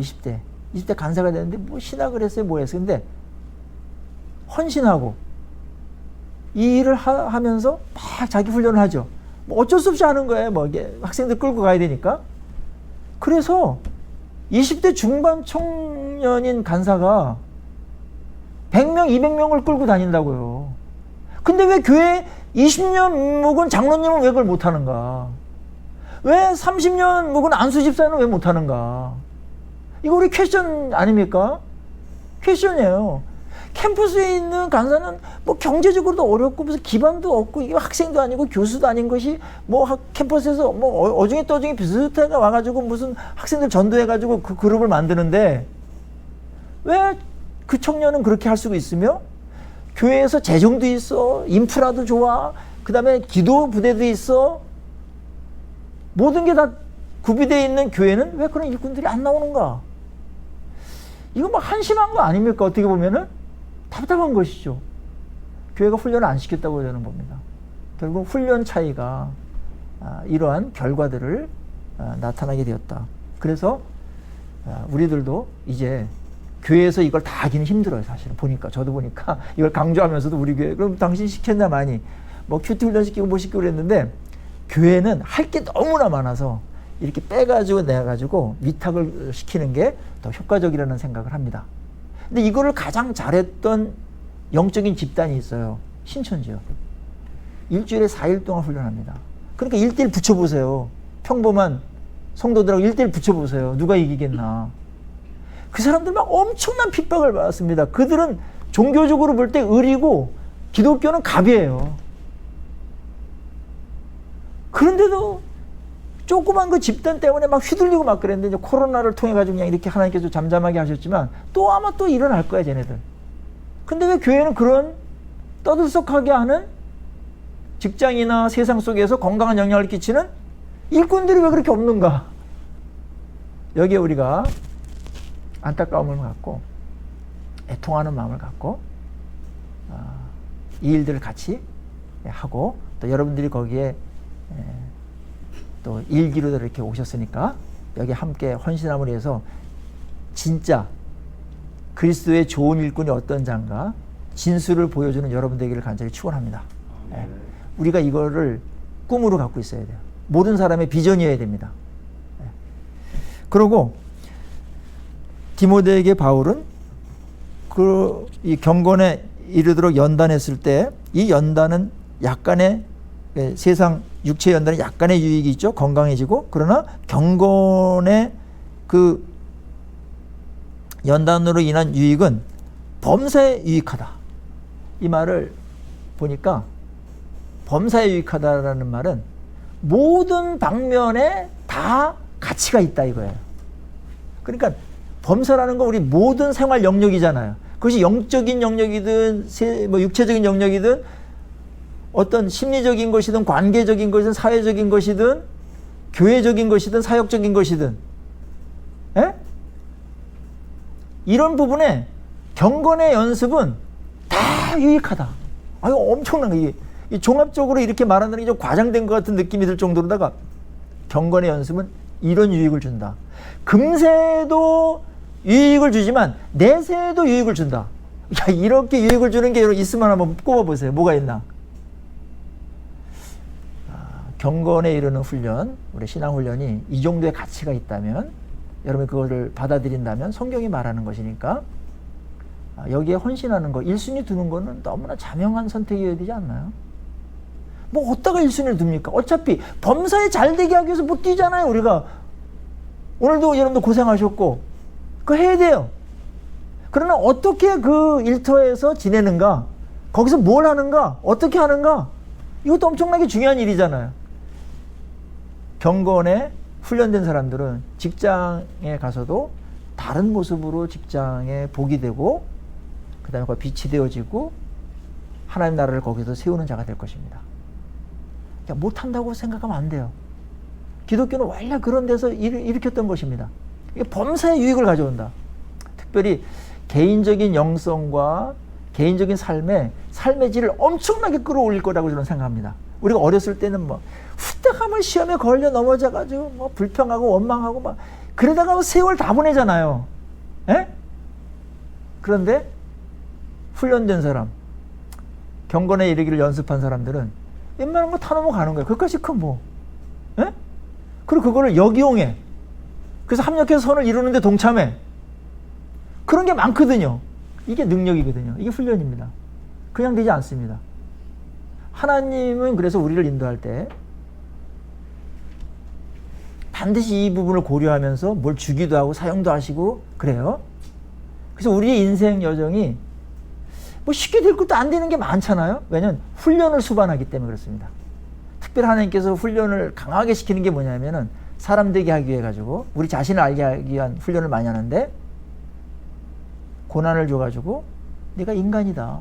20대 간사가 되는데 뭐 신학을 했어요, 뭐 했어요. 근데 헌신하고 이 일을 하면서 막 자기 훈련을 하죠. 뭐 어쩔 수 없이 하는 거예요. 뭐 이게 학생들 끌고 가야 되니까. 그래서 20대 중반 청년인 간사가 100명, 200명을 끌고 다닌다고요. 근데 왜 교회 20년 묵은 장로님은 왜 그걸 못하는가? 왜 30년 묵은 안수 집사는 왜 못하는가? 이거 우리 퀘스천 아닙니까? 퀘스천이에요. 캠퍼스에 있는 간사는 뭐 경제적으로도 어렵고 무슨 기반도 없고 이게 학생도 아니고 교수도 아닌 것이 뭐 캠퍼스에서 뭐 어중이 떠중이 비슷해가 와가지고 무슨 학생들 전도해가지고 그 그룹을 만드는데 왜 그 청년은 그렇게 할 수가 있으며 교회에서 재정도 있어, 인프라도 좋아, 그 다음에 기도 부대도 있어, 모든 게 다 구비되어 있는 교회는 왜 그런 일꾼들이 안 나오는가? 이거 뭐 한심한 거 아닙니까? 어떻게 보면은 답답한 것이죠. 교회가 훈련을 안 시켰다고 저는 봅니다. 결국 훈련 차이가 이러한 결과들을 나타나게 되었다. 그래서 우리들도 이제 교회에서 이걸 다 하기는 힘들어요. 사실은 보니까 저도 보니까 이걸 강조하면서도 우리 교회 그럼 당신 시켰냐 많이 뭐 큐티 훈련 시키고 뭐 시키고 그랬는데 교회는 할 게 너무나 많아서 이렇게 빼가지고 내가지고 위탁을 시키는 게 더 효과적이라는 생각을 합니다. 근데 이거를 가장 잘했던 영적인 집단이 있어요. 신천지요. 일주일에 4일 동안 훈련합니다. 그러니까 1대1 붙여보세요. 평범한 성도들하고 1대1 붙여보세요. 누가 이기겠나. 그 사람들 막 엄청난 핍박을 받았습니다. 그들은 종교적으로 볼 때 을이고 기독교는 갑이에요. 그런데도 조그만 그 집단 때문에 막 휘둘리고 막 그랬는데 이제 코로나를 통해 가지고 그냥 이렇게 하나님께서 잠잠하게 하셨지만 또 아마 또 일어날 거야 쟤네들. 근데 왜 교회는 그런 떠들썩하게 하는 직장이나 세상 속에서 건강한 영향을 끼치는 일꾼들이 왜 그렇게 없는가? 여기에 우리가 안타까움을 갖고 애통하는 마음을 갖고 이 일들을 같이 하고 또 여러분들이 거기에 또 일기로 이렇게 오셨으니까 여기 함께 헌신함을 위해서 진짜 그리스도의 좋은 일꾼이 어떤 자인가 진수를 보여주는 여러분 되기를 간절히 축원합니다. 우리가 이거를 꿈으로 갖고 있어야 돼요. 모든 사람의 비전이어야 됩니다. 그리고 디모데에게 바울은 이 경건에 이르도록 연단했을 때 이 연단은 약간의 세상 육체 연단은 약간의 유익이 있죠. 건강해지고. 그러나 경건의 그 연단으로 인한 유익은 범사에 유익하다. 이 말을 보니까 범사에 유익하다라는 말은 모든 방면에 다 가치가 있다 이거예요. 그러니까 범사라는 건 우리 모든 생활 영역이잖아요. 그것이 영적인 영역이든 육체적인 영역이든 어떤 심리적인 것이든 관계적인 것이든 사회적인 것이든 교회적인 것이든 사역적인 것이든 에? 이런 부분에 경건의 연습은 다 유익하다. 아유 엄청난 거 이게 종합적으로 이렇게 말한다는 게 좀 과장된 것 같은 느낌이 들 정도로다가 경건의 연습은 이런 유익을 준다. 금세도 유익을 주지만 내세도 유익을 준다. 야, 이렇게 유익을 주는 게 있으면 한번 꼽아보세요. 뭐가 있나? 경건에 이르는 훈련, 우리 신앙훈련이 이 정도의 가치가 있다면 여러분이 그거를 받아들인다면 성경이 말하는 것이니까 여기에 헌신하는 거, 1순위 두는 거는 너무나 자명한 선택이어야 되지 않나요? 뭐 어디다가 1순위를 둡니까? 어차피 범사에 잘 되게 하기 위해서 못 뛰잖아요. 우리가 오늘도 여러분도 고생하셨고 그거 해야 돼요. 그러나 어떻게 그 일터에서 지내는가, 거기서 뭘 하는가, 어떻게 하는가, 이것도 엄청나게 중요한 일이잖아요. 경건에 훈련된 사람들은 직장에 가서도 다른 모습으로 직장에 복이 되고 그 다음에 빛이 되어지고 하나님 나라를 거기서 세우는 자가 될 것입니다. 그러니까 못한다고 생각하면 안 돼요. 기독교는 원래 그런 데서 일으켰던 것입니다. 이게 범사의 유익을 가져온다. 특별히 개인적인 영성과 개인적인 삶의 질을 엄청나게 끌어올릴 거라고 저는 생각합니다. 우리가 어렸을 때는 뭐 후딱 하면 시험에 걸려 넘어져가지고 뭐 불평하고 원망하고 막 그러다가 세월 다 보내잖아요. 에? 그런데 훈련된 사람, 경건에 이르기를 연습한 사람들은 웬만한 거 다 넘어가는 거예요. 그것까지 큰 뭐. 에? 그리고 그거를 역이용해. 그래서 합력해서 선을 이루는데 동참해. 그런 게 많거든요. 이게 능력이거든요. 이게 훈련입니다. 그냥 되지 않습니다. 하나님은 그래서 우리를 인도할 때 반드시 이 부분을 고려하면서 뭘 주기도 하고 사용도 하시고 그래요. 그래서 우리의 인생 여정이 뭐 쉽게 될 것도 안 되는 게 많잖아요. 왜냐하면 훈련을 수반하기 때문에 그렇습니다. 특별히 하나님께서 훈련을 강하게 시키는 게 뭐냐면은 사람 되게 하기 위해 가지고 우리 자신을 알게 하기 위한 훈련을 많이 하는데 고난을 줘가지고 네가 인간이다.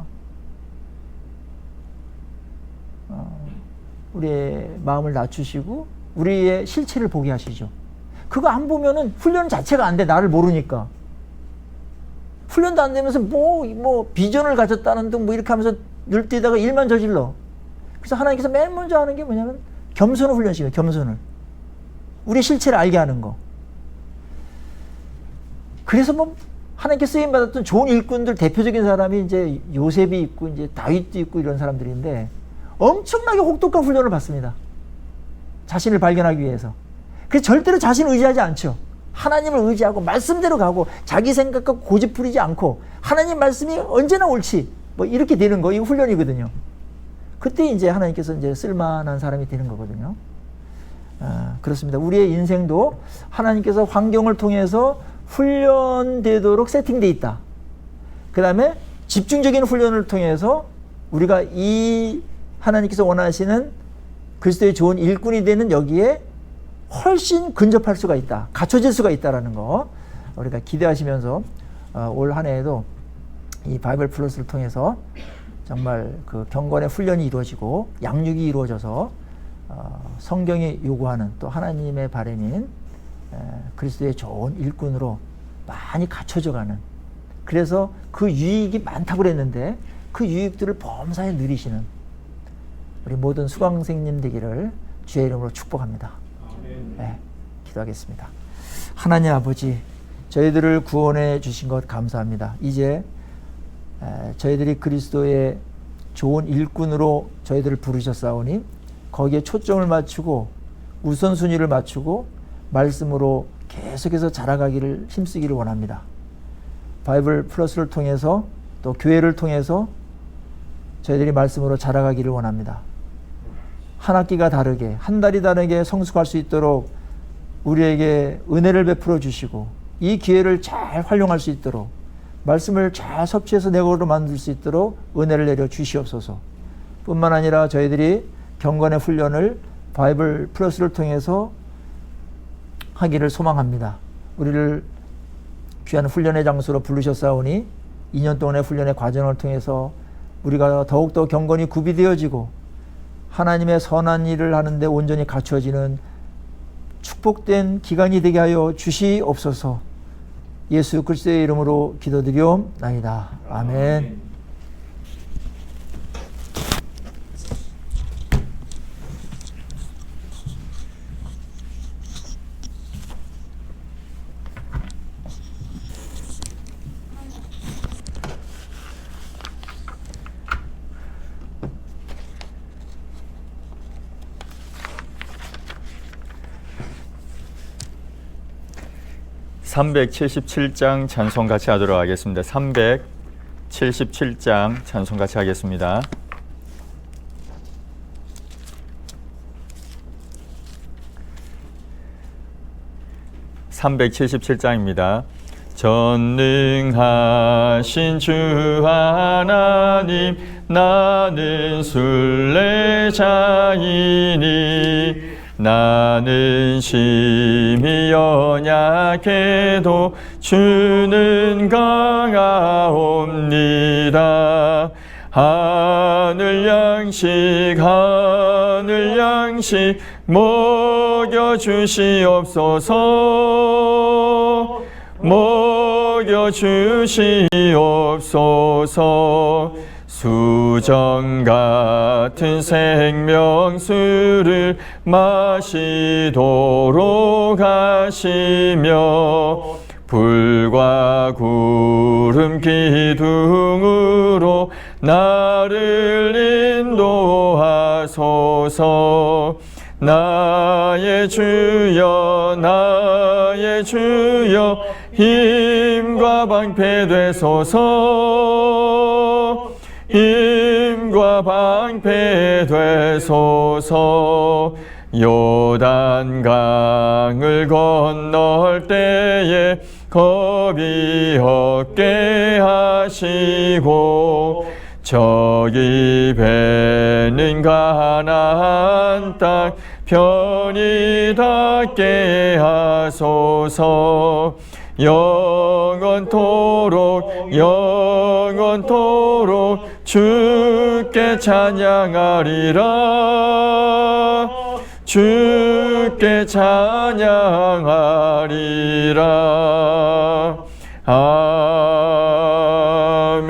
우리의 마음을 낮추시고 우리의 실체를 보게 하시죠. 그거 안 보면은 훈련 자체가 안 돼. 나를 모르니까. 훈련도 안 되면서 뭐 비전을 가졌다는 등 뭐 이렇게 하면서 늘 뛰다가 일만 저질러. 그래서 하나님께서 맨 먼저 하는 게 뭐냐면 겸손을 훈련시켜요. 겸손을. 우리 실체를 알게 하는 거. 그래서 뭐 하나님께 쓰임 받았던 좋은 일꾼들 대표적인 사람이 이제 요셉이 있고 이제 다윗도 있고 이런 사람들인데 엄청나게 혹독한 훈련을 받습니다. 자신을 발견하기 위해서. 그래서 절대로 자신을 의지하지 않죠. 하나님을 의지하고 말씀대로 가고 자기 생각과 고집 부리지 않고 하나님 말씀이 언제나 옳지 뭐 이렇게 되는 거 이거 훈련이거든요. 그때 이제 하나님께서 이제 쓸만한 사람이 되는 거거든요. 그렇습니다. 우리의 인생도 하나님께서 환경을 통해서 훈련되도록 세팅되어 있다. 그 다음에 집중적인 훈련을 통해서 우리가 이 하나님께서 원하시는 그리스도의 좋은 일꾼이 되는 여기에 훨씬 근접할 수가 있다. 갖춰질 수가 있다라는 거 우리가 기대하시면서 올 한 해에도 이 바이블 플러스를 통해서 정말 그 경건의 훈련이 이루어지고 양육이 이루어져서 성경이 요구하는 또 하나님의 바람인 그리스도의 좋은 일꾼으로 많이 갖춰져가는 그래서 그 유익이 많다고 그랬는데 그 유익들을 범사에 누리시는 우리 모든 수강생님 되기를 주의 이름으로 축복합니다. 네, 기도하겠습니다. 하나님 아버지 저희들을 구원해 주신 것 감사합니다. 이제 저희들이 그리스도의 좋은 일꾼으로 저희들을 부르셨사오니 거기에 초점을 맞추고 우선순위를 맞추고 말씀으로 계속해서 자라가기를 힘쓰기를 원합니다. 바이블 플러스를 통해서 또 교회를 통해서 저희들이 말씀으로 자라가기를 원합니다. 한 학기가 다르게, 한 달이 다르게 성숙할 수 있도록 우리에게 은혜를 베풀어 주시고 이 기회를 잘 활용할 수 있도록 말씀을 잘 섭취해서 내 것으로 만들 수 있도록 은혜를 내려 주시옵소서. 뿐만 아니라 저희들이 경건의 훈련을 바이블 플러스를 통해서 하기를 소망합니다. 우리를 귀한 훈련의 장소로 부르셨사오니 2년 동안의 훈련의 과정을 통해서 우리가 더욱더 경건이 구비되어지고 하나님의 선한 일을 하는데 온전히 갖추어지는 축복된 기간이 되게 하여 주시옵소서. 예수 그리스도의 이름으로 기도드리옵나이다. 아멘. (377장) 찬송 같이 하도록 하겠습니다. 377장 찬송 같이 하겠습니다. (377장입니다) 전능하신 주 하나님, 나는 순례자이니 나는 심히 연약해도 주는 강하옵니다. 하늘 양식 먹여 주시옵소서. 먹여 주시옵소서. 수정 같은 생명수를 마시도록 하시며 불과 구름 기둥으로 나를 인도하소서. 나의 주여 힘과 방패 되소서. 힘과 방패 되소서. 요단강을 건널 때에 겁이 없게 하시고 저기 배는 가나안 땅 편히 닿게 하소서. 영원토록 주께 찬양하리라. 주께 찬양하리라. 아멘.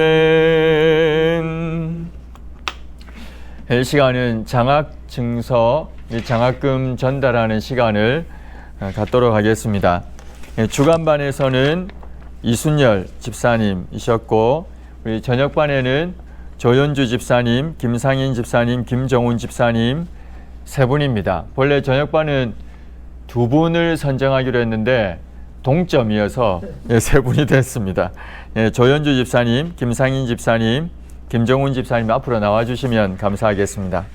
이 시간은 장학증서 및 장학금 전달하는 시간을 갖도록 하겠습니다. 주간반에서는 이순열 집사님이셨고 우리 저녁반에는 조연주 집사님, 김상인 집사님, 김정훈 집사님 세 분입니다. 본래 저녁반은 두 분을 선정하기로 했는데 동점이어서 세 분이 됐습니다. 조연주 집사님, 김상인 집사님, 김정훈 집사님 앞으로 나와주시면 감사하겠습니다.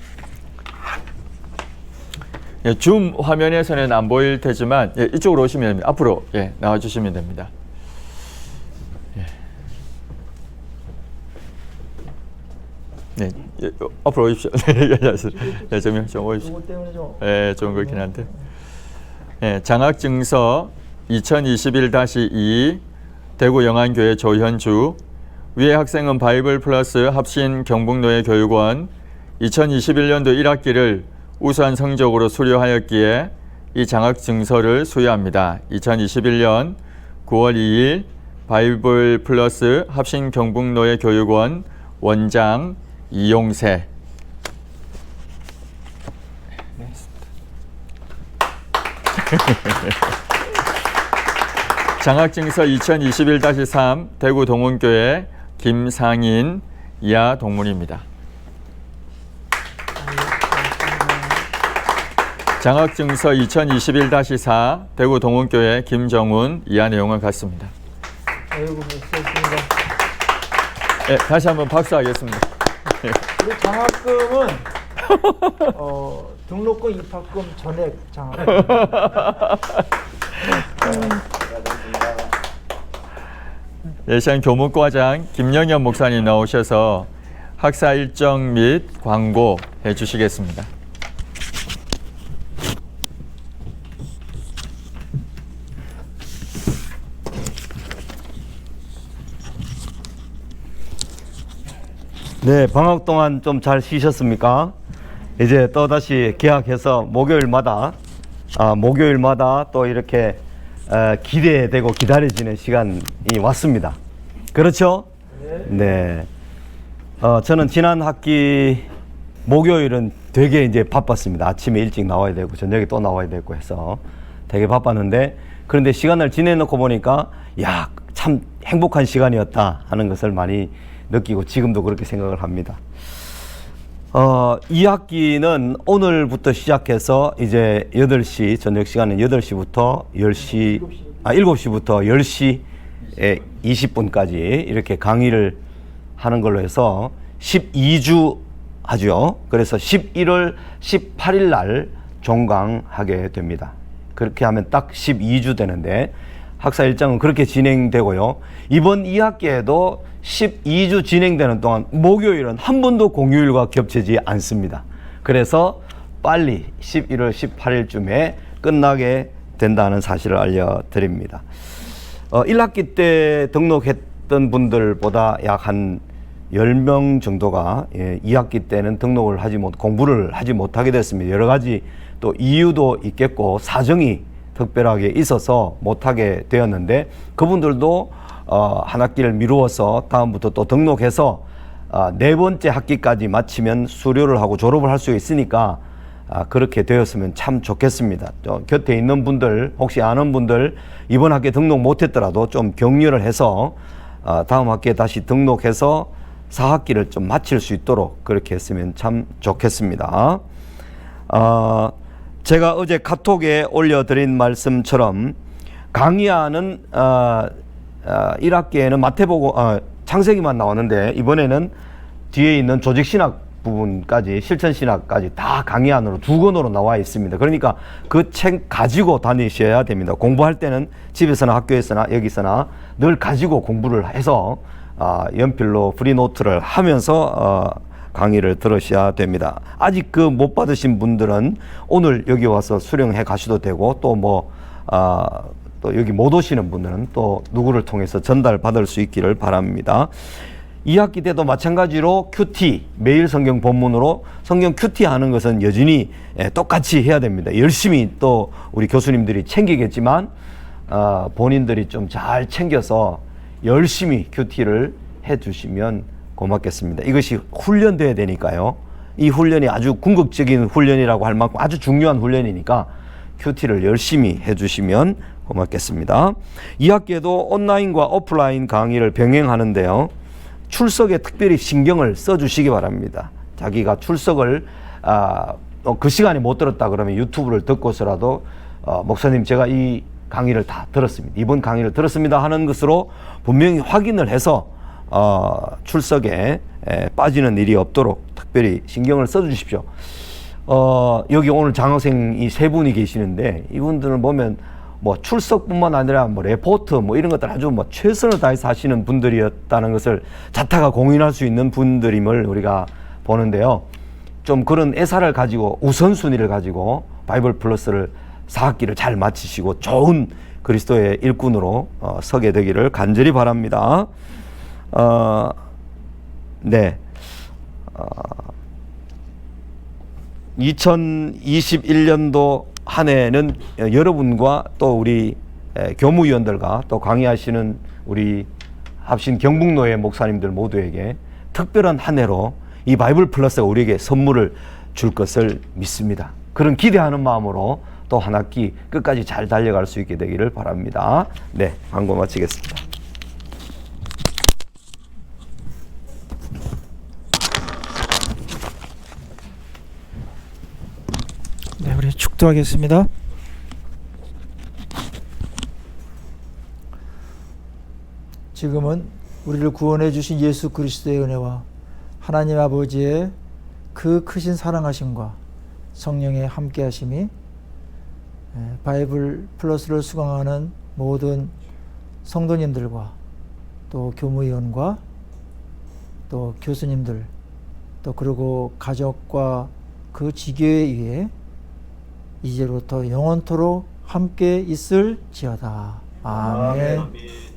줌 화면에서는 안 보일 테지만 이쪽으로 오시면 됩니다. 앞으로 나와주시면 됩니다. 네, 앞으로 오십시오. 좀 오십시오. 좀 그렇긴 한데. 장학증서 2021-2 대구 영안교회 조현주. 위의 학생은 바이블 플러스 합신 경북노예 교육원 2021년도 1학기를 우수한 성적으로 수료하였기에 이 장학증서를 수여합니다. 2021년 9월 2일 바이블 플러스 합신 경북노예 교육원 원장 이용세. 장학증서 2021-3 대구 동훈교회 김상인 이하 동문입니다. 장학증서 2021-4 대구 동원교회 김정훈 이하 내용을 갖습니다. 아이고, 수고하셨습니다. 네, 다시 한번 박수하겠습니다. 우리 장학금은 등록금, 입학금, 전액 장학금. 예시안 교목과장 김영현 목사님 나오셔서 학사 일정 및 광고 해주시겠습니다. 네, 방학 동안 좀 잘 쉬셨습니까? 이제 또다시 개학해서 목요일마다 또 이렇게 기대되고 기다려지는 시간이 왔습니다. 그렇죠? 네. 저는 지난 학기 목요일은 되게 이제 바빴습니다. 아침에 일찍 나와야 되고 저녁에 또 나와야 되고 해서 되게 바빴는데, 그런데 시간을 지내놓고 보니까 야, 참 행복한 시간이었다 하는 것을 많이 느끼고 지금도 그렇게 생각을 합니다. 2학기는 오늘부터 시작해서 이제 8시, 저녁 시간은 8시부터 7시부터 10시 20분까지 이렇게 강의를 하는 걸로 해서 12주 하죠. 그래서 11월 18일 날 종강하게 됩니다. 그렇게 하면 딱 12주 되는데, 학사 일정은 그렇게 진행되고요. 이번 2학기에도 12주 진행되는 동안 목요일은 한 번도 공휴일과 겹치지 않습니다. 그래서 빨리 11월 18일쯤에 끝나게 된다는 사실을 알려드립니다. 1학기 때 등록했던 분들보다 약 한 10명 정도가 2학기 때는 공부를 하지 못하게 됐습니다. 여러 가지 또 이유도 있겠고 사정이 특별하게 있어서 못하게 되었는데, 그분들도 한 학기를 미루어서 다음부터 또 등록해서 4번째 학기까지 마치면 수료를 하고 졸업을 할 수 있으니까 그렇게 되었으면 참 좋겠습니다. 곁에 있는 분들, 혹시 아는 분들 이번 학기에 등록 못했더라도 좀 격려를 해서 다음 학기에 다시 등록해서 4학기를 좀 마칠 수 있도록 그렇게 했으면 참 좋겠습니다. 제가 어제 카톡에 올려드린 말씀처럼 강의하는 1학기에는 마태복음 창세기만 나오는데, 이번에는 뒤에 있는 조직신학 부분까지, 실천신학까지 다 강의안으로 2권으로 나와 있습니다. 그러니까 그 책 가지고 다니셔야 됩니다. 공부할 때는 집에서나 학교에서나 여기서나 늘 가지고 공부를 해서 연필로 프리노트를 하면서 강의를 들으셔야 됩니다. 아직 그 못 받으신 분들은 오늘 여기 와서 수령해 가셔도 되고, 또 여기 못 오시는 분들은 또 누구를 통해서 전달받을 수 있기를 바랍니다. 2학기 때도 마찬가지로 큐티, 매일 성경 본문으로 성경 큐티 하는 것은 여전히 똑같이 해야 됩니다. 열심히 또 우리 교수님들이 챙기겠지만 본인들이 좀 잘 챙겨서 열심히 큐티를 해 주시면 고맙겠습니다. 이것이 훈련돼야 되니까요. 이 훈련이 아주 궁극적인 훈련이라고 할 만큼 아주 중요한 훈련이니까 큐티를 열심히 해 주시면 고맙겠습니다. 2학기에도 온라인과 오프라인 강의를 병행하는데요. 출석에 특별히 신경을 써주시기 바랍니다. 자기가 출석을 그 시간에 못 들었다 그러면 유튜브를 듣고서라도 목사님 제가 이 강의를 다 들었습니다. 이번 강의를 들었습니다 하는 것으로 분명히 확인을 해서 출석에 빠지는 일이 없도록 특별히 신경을 써주십시오. 여기 오늘 장학생이 3분이 계시는데, 이분들은 보면 뭐 출석뿐만 아니라 뭐 레포트 뭐 이런 것들 아주 뭐 최선을 다해서 하시는 분들이었다는 것을 자타가 공인할 수 있는 분들임을 우리가 보는데요. 좀 그런 애사를 가지고, 우선순위를 가지고 바이블 플러스를 4학기를 잘 마치시고 좋은 그리스도의 일꾼으로 서게 되기를 간절히 바랍니다. 네. 2021년도 한 해는 여러분과 또 우리 교무위원들과 또 강의하시는 우리 합신 경북노회 목사님들 모두에게 특별한 한 해로 이 바이블 플러스가 우리에게 선물을 줄 것을 믿습니다. 그런 기대하는 마음으로 또 한 학기 끝까지 잘 달려갈 수 있게 되기를 바랍니다. 네, 광고 마치겠습니다. 네, 우리 축 축도하겠습니다. 지금은 우리를 구원해 주신 예수 그리스도의 은혜와 하나님 아버지의 그 크신 사랑하심과 성령의 함께하심이 바이블 플러스를 수강하는 모든 성도님들과 또 교무위원과 또 교수님들 또 그리고 가족과 그 지교회 위에 이제부터 영원토록 함께 있을지어다. 아멘.